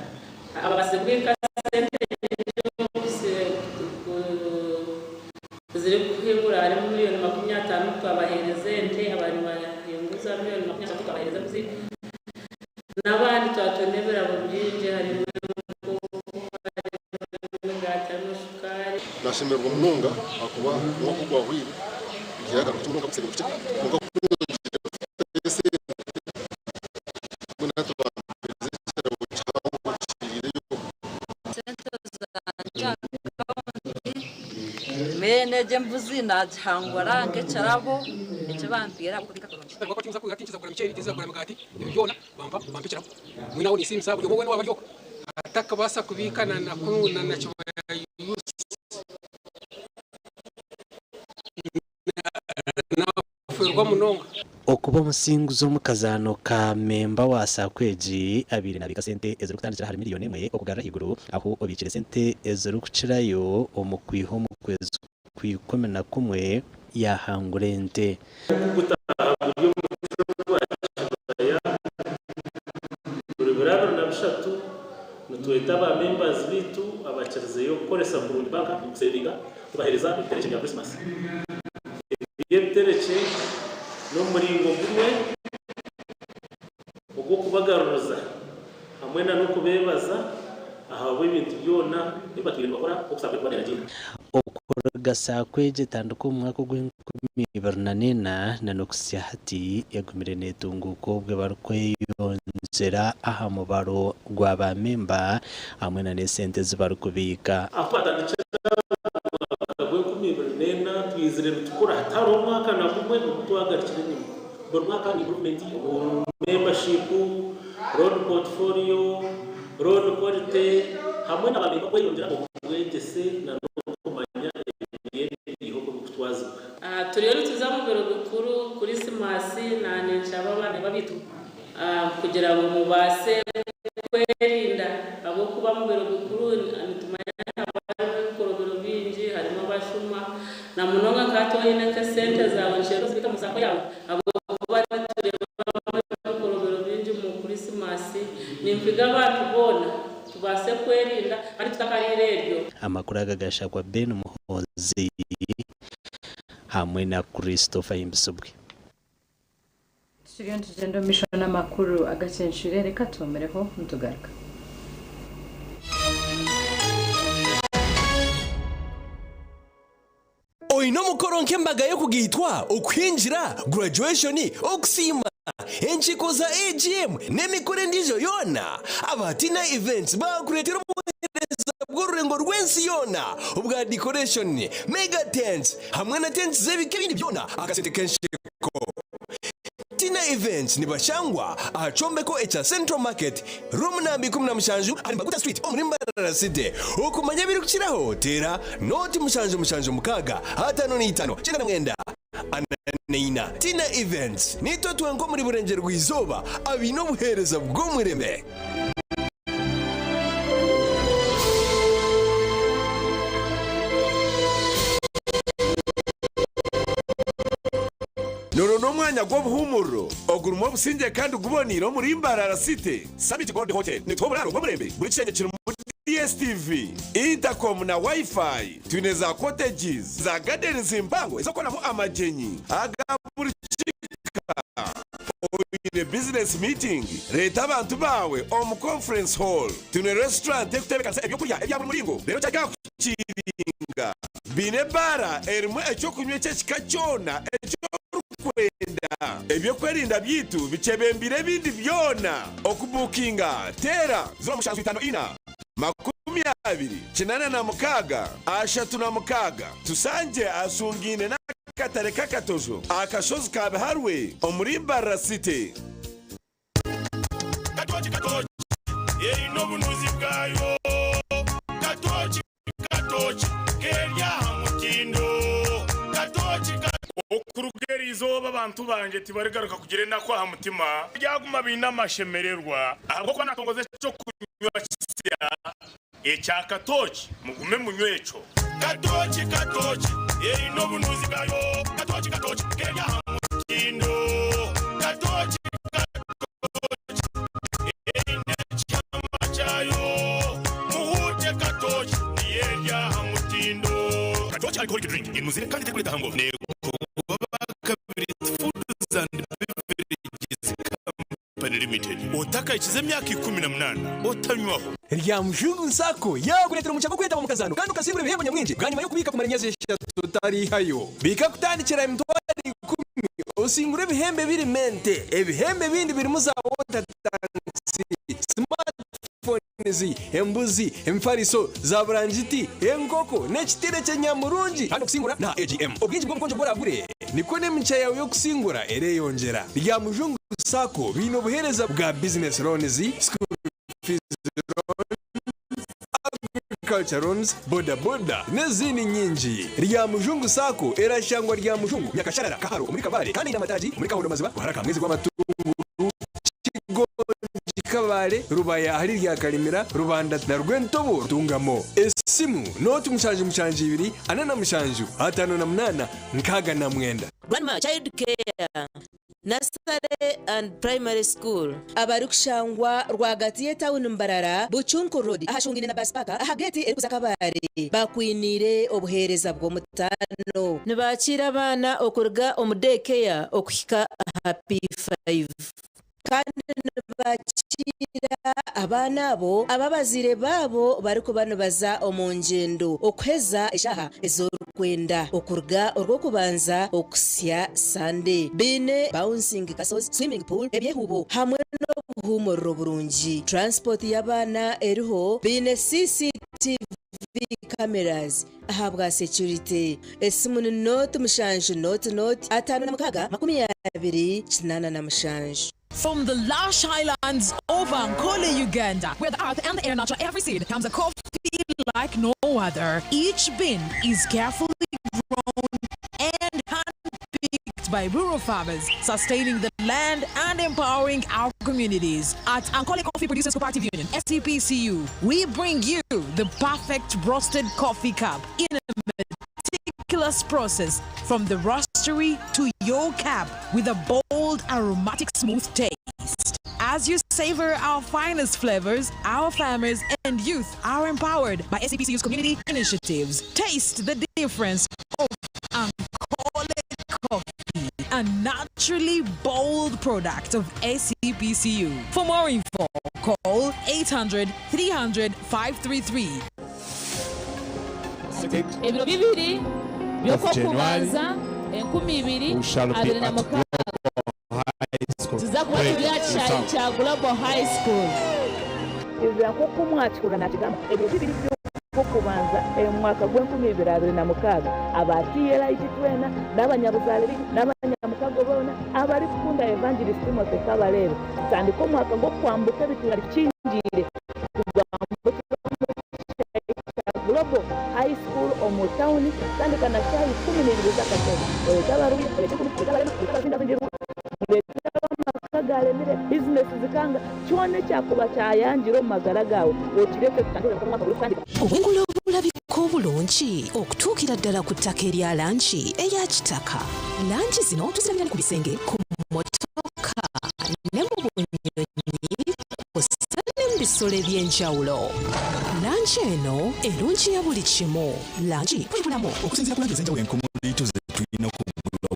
abasebweka sente ziri kuhingura ari miliyoni 25 twabahereze ente abantu bahenguza miliyoni 25 twabahereza kuzi nabandi twatonebera mu byinje hari
nashimirwa munonga akuba no kugwa hwiri ikiyaga kutunga kusega kuce nuko
mene je mbuzi na jangwara nke charabo
icyo bambwira kubika kurungi
ngo tinza kuya tinza kugura miceri tinza kugura magati ibyo bampikira mwinaho ni simsa bwo wowe n'abaryo atakabasa kubikana na kuna na cyo
okuba omusinguzo omukazano ka memba wa sakweji abiri nabika sente ezirukutandikira hari miliyoni imwe okugarra iguru aho obikire sente ezirukukirayo omukwiho mu kwezi kwikumi na kumwe yahangurente
uribiraro na bishatu nutueta ba members bitu abakirizeyo gukoresa Burundi banka kusevinga tubahereza itereche ya Christmas yetereche no muringo gumwe ubwo kubagaruza hamwe na no kubebaza aho ibintu byona nibatwire bakora okusabwe kwa deragira
okuraga sakweje tanduko mwaka gw'imibarnanena na nokusya hati yagumire netunguko bwe barukweyonzera aha mubaro gw'aba memba hamwe na nesente zibarukubika
afata bwe kumibarnena twizire tukura hatari umwaka na kumwe kutwagarikira nyuma buri mwaka ni improvement membership road portfolio road quality hamwe n'abamemba kweyongera mu bwegese na no kumanya ibihugu kutwaza
turero tuzamubero bikuru kuri simasi na nenshaba abana babitu kugira ngo mubase kwerinda abo kuba mu biro bikuru nitumanya abakorobero binji harimo abashuma na munonga kato ine ka sente zawe nshero zibika musako yawe abo kuba tureba abakorobero binji mu kuri simasi nimpiga abantu bona tubase kwerinda ari tutakarire
amakuru agagasha kwa Ben Muhozi hamwe na Christopher Imbisubwe
Studio tugendo mishana makuru agacenshire reka tumereho ntugaruka
Oino mukoronke mbaga yo kugitwa ukwinjira graduation okusima enchiko za AGM nemikore ndijo yona abatina events bakuretera umuhereza bw'ururengo rwensi yona ubwa decoration mega tents hamwe na tents zebikebindi byona akasete kenshiko Tina Events ni bashangwa ahacombeko echa Central Market room nambi 17 ari Mbaguta Street omurimbara City ukumanya biri kukiraho tera noti mushanju mukaga hatano ni 5 cheka mwenda Neina Tina Events nito twengo muri burenge rwizoba abino buhereza bwo mwireme
Noro no mwanya gw'obuhumuro ogurumo businge kandi uguboniro muri Mbarara City Summit Gold Hotel ni twoburaro bwo murembe buri cyenge kiri mu DSTV Intercom na Wi-Fi tuneza cottages za garden zimbango izokoramo amagenyi agaburika in a business meeting leta abantu bawe om conference hall tune restaurant ekutebekanisa ebyo kurya ebya buri muringo rero cyaka kukiringa bine bara erimwe ecyo kunywe cyeka cyona kwenda ebyo kwerinda byitu bicebembire bindi byona okubukinga tera 056 kinana na mukaga ashatu na mukaga tusanje asungine na katare kakatozo akashozi kabe harwe omurimbara City katochi yeri no bunuzi bwayo katochi kerya mutindo katochi okurugeri izoba abantu banje tibarigaruka kugire nakwa mutima byaguma binamashemererwa ahubwo ko natongoze cyo kunywa kisya ecyakatochi mugume munywecho katochi yeri no bunuzi bwayo katochi kerya mutindo katochi yeri chama chayo muhute katochi yerya mutindo katochi alcoholic drink inuzire kandi tekuleta hango ne Limited. Otaka ikize myaka 18 otanywaho rya mjungu nsako yakuretera umucako kweta mu kazano kandi ukasimbura ibihembo nyamwinji bwanyuma yo kubika ku marenyeze totari hayo bika kutandikira imtwari 10 usingure ibihembe biri mente ibihembe bindi biri muza water taxi smartphone
ronezi embuzi emfariso za burangiti enkoko n'ekitire ky'enyamurungi kandi okusingura na AGM obwingi bw'obukonjo bworagure niko n'emica yawe yo kusingura ereyongera rya Mujungu Sacco bino obuhereza bwa business loans school fees agriculture loans boda boda n'izindi nyingi rya Mujungu Sacco erashangwa rya Mujungu Nyakasharara Kaharo muri Kabale kandi n'amataji muri Kahondo Maziba guharaka mwezi gw'amatunguru Kabale Rubaya hari rya Karimira Rubanda na Rwentobo Tungamo esimu noti mushanji ibiri anana mushanju 58 nkaga na mwenda
Grandma Child Care Nursery and Primary School abarukushangwa rwagati ye town Mbarara Buchunku Road ahashungine na Baspaka ahageti erikuza Kabare bakwinire obuhereza bwo mutano nibakira abana okurga omudekea okuhika happy 5 kandi bakira abana abo ababazire babo bariko banobaza omunjendo okweza eshaha ezorukwenda okurga orwo kubanza okusya Sunday bine bouncing castle swimming pool ebyehubo hamwe no buhumuro burungi transport y'abana eriho bine CCTV cameras ahabwa security esimu note mushanju note 5 na mushanju.
From the lush highlands of Ankole, Uganda, where the earth and the air nurture every seed, comes a coffee like no other. Each bin is carefully grown and handpicked by rural farmers, sustaining the land and empowering our communities. At Ankole Coffee Producers Cooperative Union, SCPCU, we bring you the perfect roasted coffee cup in a meticulous process from the roastery to your cup with a bold, aromatic, smooth taste. As you savor our finest flavors, our farmers and youth are empowered by SCPCU's community initiatives. Taste the difference of Ankole Coffee, a naturally bold product of SCPCU. For more info, call 800-300-533.
Ebiro bibiri byoko kubanza 2026 tuzakubatirira cha Global High School
ibya koko mwachura natigamba ebiro bibiri byoko kubanza mwaka gw'2026 abatiyera ikitwena n'abanyabuzale n'abanyamukago bona abari kukunda Evangelist Timothy Kabalebe sandiko mwaka go kwambuka bitira kinjire Global High School Omotown kandi kana shayi 17 zakatera tabaruye makagale mire business zikanga cyone cyakuba cyayanjiro magaragawe okireke kutandika kumwaka rusandi
obwengulo bulabiko bulungi okutuukira ddala ku ttaka erya lanchi eya kitaka lanchi zino tuzirabira ku bisenge ku motoka ne mu bunyonyi kusane mu bisolo eby'enjawulo lanchi eno erungi ya buli kimu lanchi kwebulamu
okusinziira ku lanchi ez'enjawulo enkomolito ze tulina ku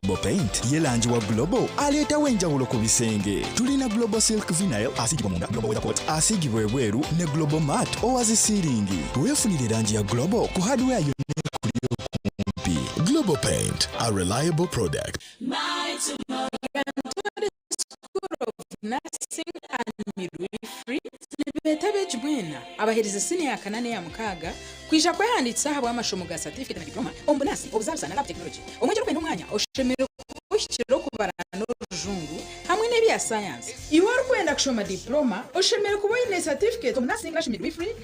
Global Paint ye lanchi wa Global aleetawo enjawulo ku bisenge tulina Global Silk Vinyl asigibwa munda Global Weather Coat asigibwa ebweru ne Global Matte owazi siiringi weefunire lanchi ya Global ku hardware yonna ekuli okumpi. Global Paint, a reliable product.
Nursing and midwifery nibetabe jibwena abahereza sini ya kanane ya mukaga kwisha kwehanditsa habwa amashomo ga certificate na diploma ombunasi obuzarusana lab technology omwejero kwenda umwanya oshemero kushikiro kubara n'orujungu hamwe n'ebya science iwari kwenda kushoma diploma oshemero kuboine certificate omunasi English midwifery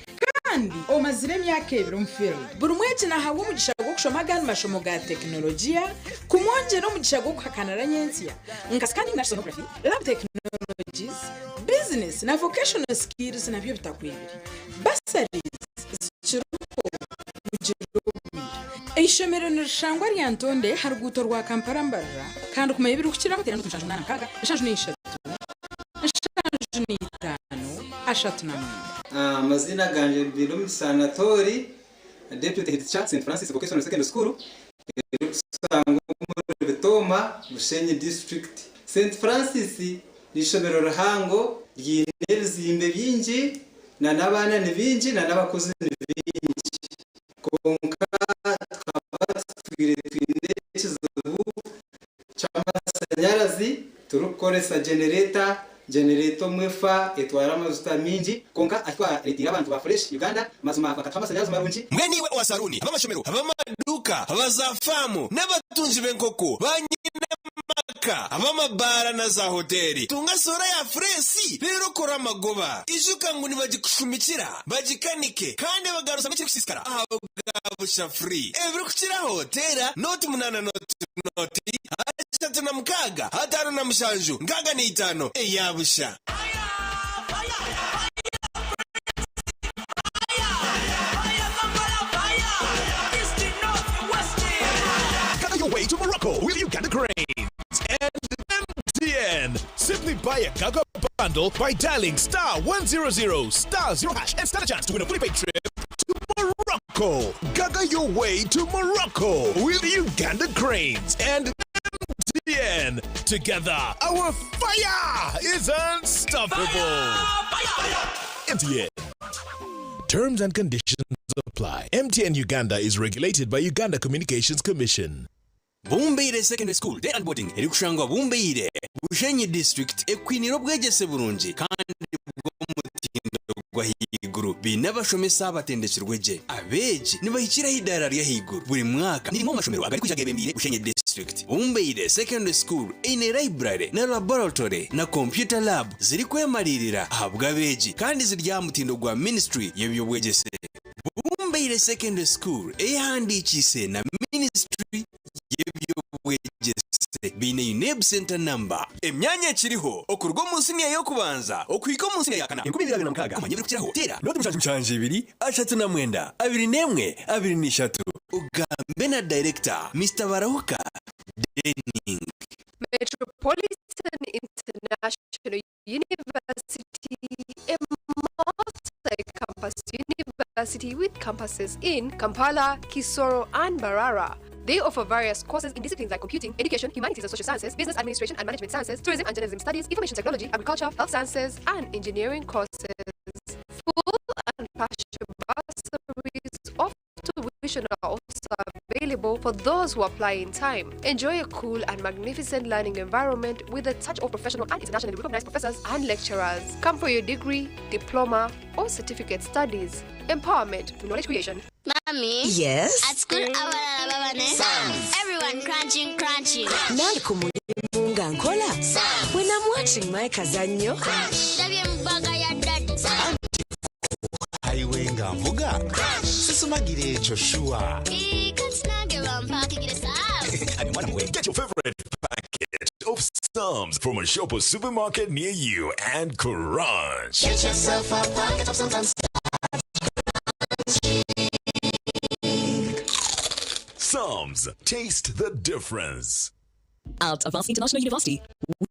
kandi omazire emyaka ebiri mu field buri mwezi nahawe umugisha gwo kushoma gani mashomo ga teknolojia kumwongera umugisha gwo kuhakanara nyensia nkascanning na sonography lab technologies business na vocational skills nabyo bitakwibiri bursaries zikiruko mujirubiri ishomero nirishangwa rya Ntonde haruguto rwa Kampala Mbarara kandi kumeye biri kukira gutera no kushanjuna nakaga nshanjuna 3 nshanjuna 5 ashatuna
amazina ganje Bilum Sanatori Deputy Head Teacher St Francis Vocational Secondary School Rusango Betoma Bushenyi District. St Francis nishomero ruhango ry'inezimbe byinji na nabana ni binji na nabakozi ni binji konka twabasubire twindekizo cy'amashanyarazi turukoresa generator generator mwefa etwara amazuta mingi konka atwa retira abantu ba fresh Uganda mazuma bakatwa amasanyazo marungi
mwe niwe wasaruni abamashomero abamaduka abazafamu n'abatunzi b'enkoko banyine maka abamabara na za hoteli tunga sora ya fresi rero kora amagoba ijuka ngo nibagikushumikira bagikanike kandi bagarusa n'ikiri kusiskara aho gabusha free ebiri kukira hotela not munana not hatatu na mukaga hatanu na mushanju ngaga ni 5 eyabusha
Your way to Morocco with Uganda Grains and MTN. Simply buy a Gaga bundle by dialing *100 *0# and stand a chance to win a fully paid trip to Morocco. Gaga your way to Morocco with Uganda Grains and MTN. Together, our fire is unstoppable. MTN. Terms and conditions apply. MTN Uganda is regulated by Uganda Communications Commission.
Bumbeire Secondary School Day and Boarding eri kushangwa Bumbeire Bushenyi District ekwiniro bwegese burungi kandi bw'omutindo gwa higuru binabashomesa abatendekirweje abeji nibahikira hidara rya higuru buri mwaka nirimo amashomero agari kujagebembire Bushenyi District. Bumbeire Secondary School ine library na laboratory na computer lab ziri kwemalirira ahabwa abeji kandi zirya mutindo gwa ministry y'ebyobwegese. Bumbeire Secondary School ehandikise na ministry y'ebyobwegese bine UNEB center number emyanya kiriho okurwa munsi niyo yokubanza okwiga munsi niyo yakana 2026 kumanyira kukiraho tera noti mushanje 2 3 21 23 ugambe na director Mr. Barahuka Denning.
Metropolitan International University, a multi-campus university with campuses in Kampala, Kisoro, and Mbarara. They offer various courses in disciplines like computing, education, humanities and social sciences, business administration and management sciences, tourism and journalism studies, information technology, agriculture, health sciences, and engineering courses. Full and partial bursaries of tuition are also available for those who apply in time. Enjoy a cool and magnificent learning environment with a touch of professional and internationally recognized professors and lecturers. Come for your degree, diploma, or certificate studies. Empowerment through knowledge creation.
Mommy?
Yes?
At school, everyone crunching.
When I'm watching my Kazanyo.
Aiwenga mvuga sisumagire echo shua get your favorite packet of Sums from a Shopo supermarket near you and crunch.
Get yourself a packet of Sums.
Sums, taste the difference.
At Avance International University,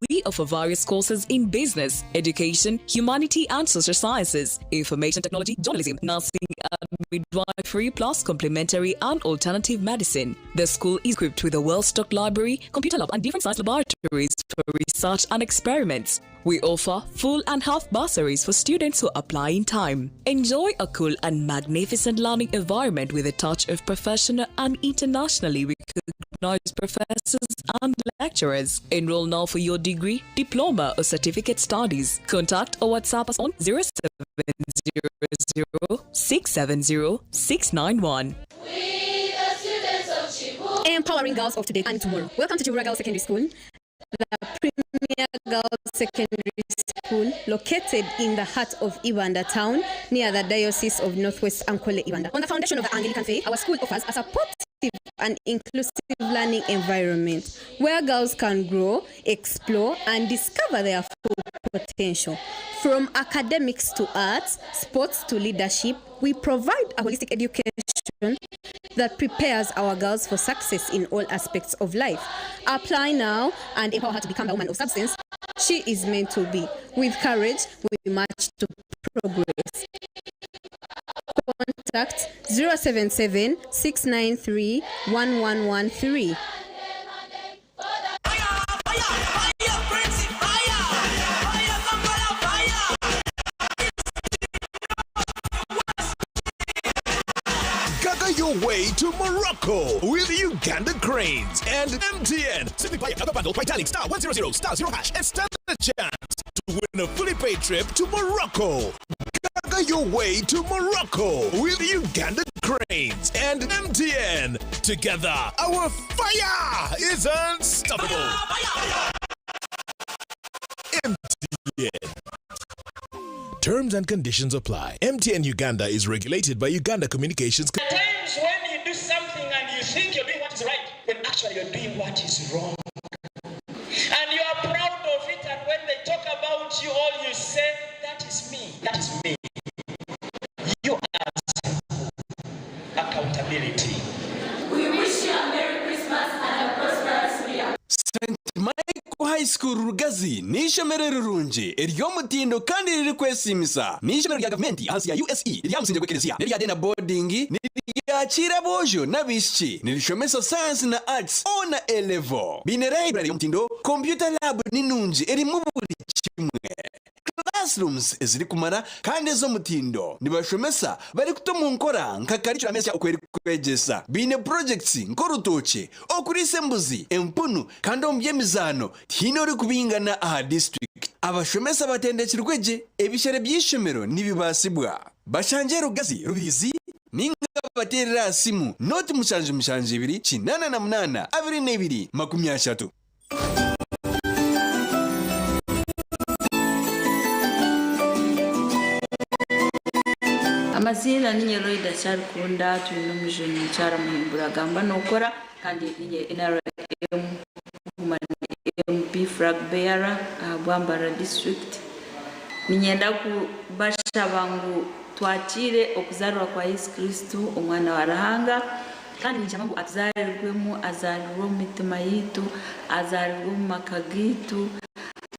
we offer various courses in business, education, humanity and social sciences, information technology, journalism, nursing and midwifery, plus complementary and alternative medicine. The school is equipped with a well-stocked library, computer lab and different science laboratories for research and experiments. We offer full and half bursaries for students who apply in time. Enjoy a cool and magnificent learning environment with a touch of professional and internationally recognized professors and lecturers. Enroll now for your degree, diploma or certificate studies. Contact or WhatsApp us on 0700 670 691.
Empowering girls of today and tomorrow. Welcome to Chibura Girls Secondary School, the premier girls secondary school located in the heart of Ibanda town near the Diocese of Northwest Ankole Ibanda. On the foundation of the Anglican faith, our school offers a supportive and inclusive learning environment where girls can grow, explore, and discover their full potential. From academics to arts, sports to leadership, we provide a holistic education that prepares our girls for success in all aspects of life. Apply now and empower her to become the woman of substance she is meant to be. With courage, we march to progress. Contact 077 693 1113.
Gaga your way to Morocco with Uganda Grains and MTN. Simply buy a Gaga bundle by dialing *100 *0# and stand a chance to win a fully paid trip to Morocco. Gaga your way to Morocco with Uganda Cranes and MTN. Together, our fire is unstoppable. MTN. Terms and conditions apply. MTN Uganda is regulated by Uganda Communications.
At times when you do something and you think you're doing what is right, when actually you're doing what is wrong. And you are proud of it, and when they talk about you, all you say, that is me, that is me. You have accountability.
We wish you a Merry Christmas and a prosperous year.
St. Michael High School Rugazi ni ishomero rirungi ery'omutindo kandi riri kwesimisa ni ishomero rya gavumenti hansi ya USE ryamusinze kwekelezia nerya dena boarding niryakira bojo n'abishiki nirishomesa science na arts ona A-level bine library y'omutindo computer lab ninungi erimu buli kimwe classrooms eziri kumara kandi ez'omutindo nibashomesa bari kutoma nkora nka curriculum yesya okweri kwegesa bine projects nkorutoke okulisa embuzi empunu kandi omubyemizano tino uri kubingana aha district abashomesa batendekirweje ebishere by'ishomero nibibasibwa bashanje Rugazi Rubizi ninga baterera simu noti mushanje 2 888 22 23.
Amazina ninye Loida Charkunda tulino mujeni mchara muhimbura gamba nokora kandi ninye NRM MP flag bearer Bwambara district ninyenda kubasha bangu twakire okuzarwa kwa Yesu Kristo omwana wa Rahanga kandi njyamangu azarirwemo azarirwo mu mitima yitu azarirwo mu makagitu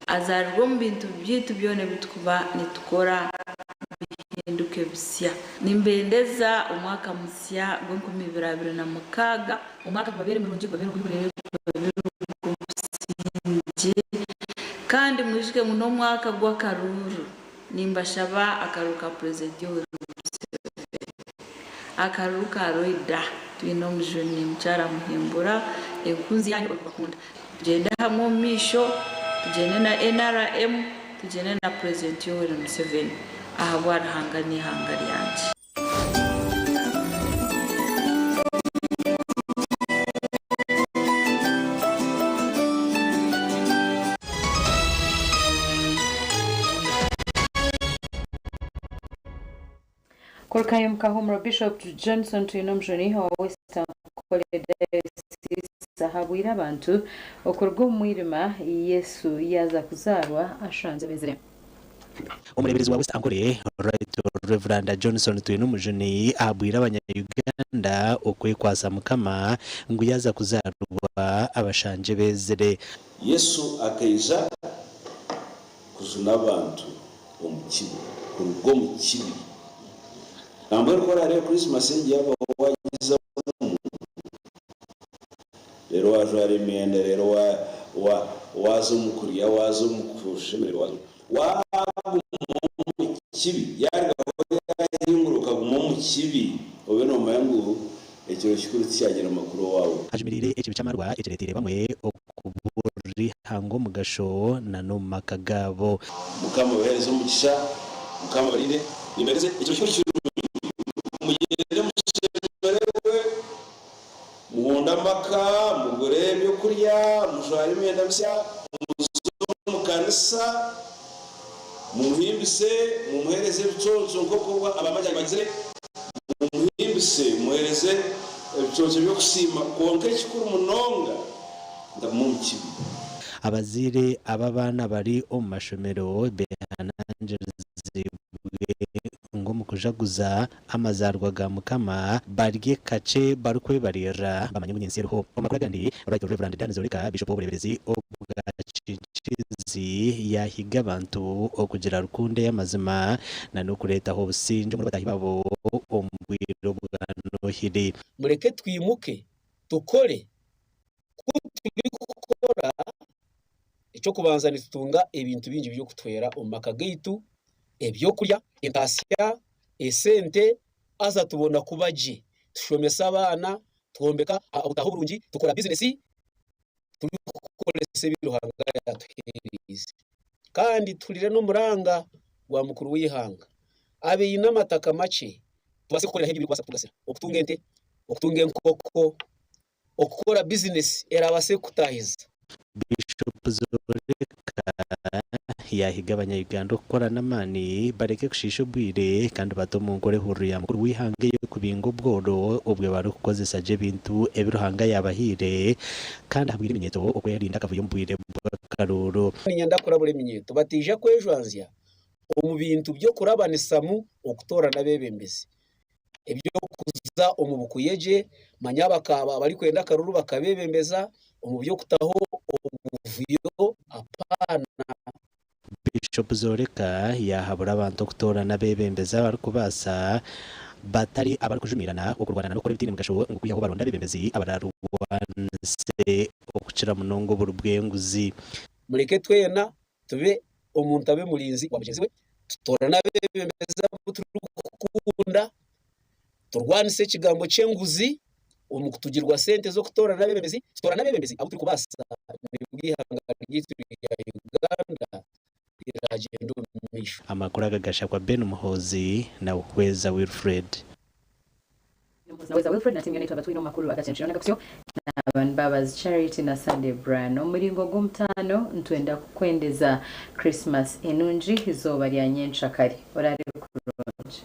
azarirwo mu bintu byitu byone bitukuba nitukora hinduke bisya nimbendeza umwaka musya gw'2026 umwaka babere mu rungi babere kuri kandi mwishike muno mwaka gw'akaruru nimbashaba akaruka president yo akaruka Loida twino mujoni mchara muhimbura enkunzi yanyu bakunda tugenda hamwe misho tugende na NRM tugende na president yo Museveni ahabwa hangani hangari yanje
Kolkayum Kahumra Bishop Johnson tuinomjoni wa Western College sahabwira abantu okurwo mwirima Yesu yaza kuzarwa ashanze bezere
umurebezi wa West Ankole Right Reverend Johnson tuinomjoni abwira abanya-Uganda okwekwasa mukama ngo yaza kuzarwa abashanje bezere
Yesu akaiza kuzuna abantu omukibi kurwo mukibi Ambero kora leo Christmas yabo wagiza lero wajare miende lero wazo mukuriya wazo mukushemero wazo kibi yarga hinguruka mu kibi obe no mayangu ekyo kikuru cyagera makuru wawo
hajimirire ekibi cyamarwa ekiretire bamwe okuburi hango mugasho na no makagabo
mukama werezo mukisha mukama barire nimbeze ekyo kikuru muhonda maka mugore byo kurya mujwari imyenda mishya mukanisa mumuhimbise mumuhereze biconzo nkoko abamajya bagire mumuhimbise muhereze biconzo byo kusima konke kikuru munonga ndamumkibi
abazire ababana bari omu mashomero behanangiriza ngo mukujaguza amazarwa ga mukama barye kace barukwe barira bamanye munyensereho omakuru gandi Right Reverend Danzorika Bishop w'uburebezi obwacici yahiga abantu okugira rukunde y'amazima na no kuretaho businje muri batahi babo ombwiro bwa Nohiri
mureke twimuke tukore gukora icyo kubanza nitutunga ibintu bingi byo kutwera omaka gaitu ebyo kurya entasya esente aza tubona kubaje tushomesa abana tuhombeka abutaho burungi tukora business turi gukorese biruhanga yatuherize kandi turire no muranga wa mukuru w'ihanga abe inamataka make tubase gukorera hebi kwasa tugasira okutunga ente okutunga enkoko okukora business era base kutahiza
Bishop Zoreka yahiga abanyayuganda gukora n'amani bareke kushisha ubwire kandi batuma umugore huru ya mukuru w'ihange yo kubinga ubworo ubwe bari kukozesa je bintu ebiruhanga yabahire kandi habwira iminyeto uko yarinda akavuyo mbwire bw'akaruru
nyanda kurabura iminyeto batija kwejwanzya mu bintu byo kurabanisamu okutora nabebembezi ebyo kuza omubuku yeje manyabakaba bari kwenda akaruru bakabebembeza mu byo kutaho obuvuyo apana.
Bishop Zoreka yahabura abantu okutora nabebembeza bari kubasa batari abari kujumirana okurwana no gukora ibitini mugasho ngo kuyaho baronda bebembezi abararwanse okucira munongo burubwenguzi
mureke twena tube omuntu abe mulinzi wa mugenzi we tutora nabebembeza buturukunda turwanise kigambo cenguzi omukutugirwa sente zo kutora nabebembezi tutora nabebembezi abo turi kubasa n'ubwihanga ryitwa ya Uganda iragenda umisho
amakuru agagasha kwa Ben Muhozi na Ukweza Wilfred
na timu yetu abatwino makuru agacenshira n'agakusyo n'abantu babazi Charity na Sunday Brand umuringo gumtano ntwenda kwendeza Christmas enunji izoba lya nyenshakari orari kurunji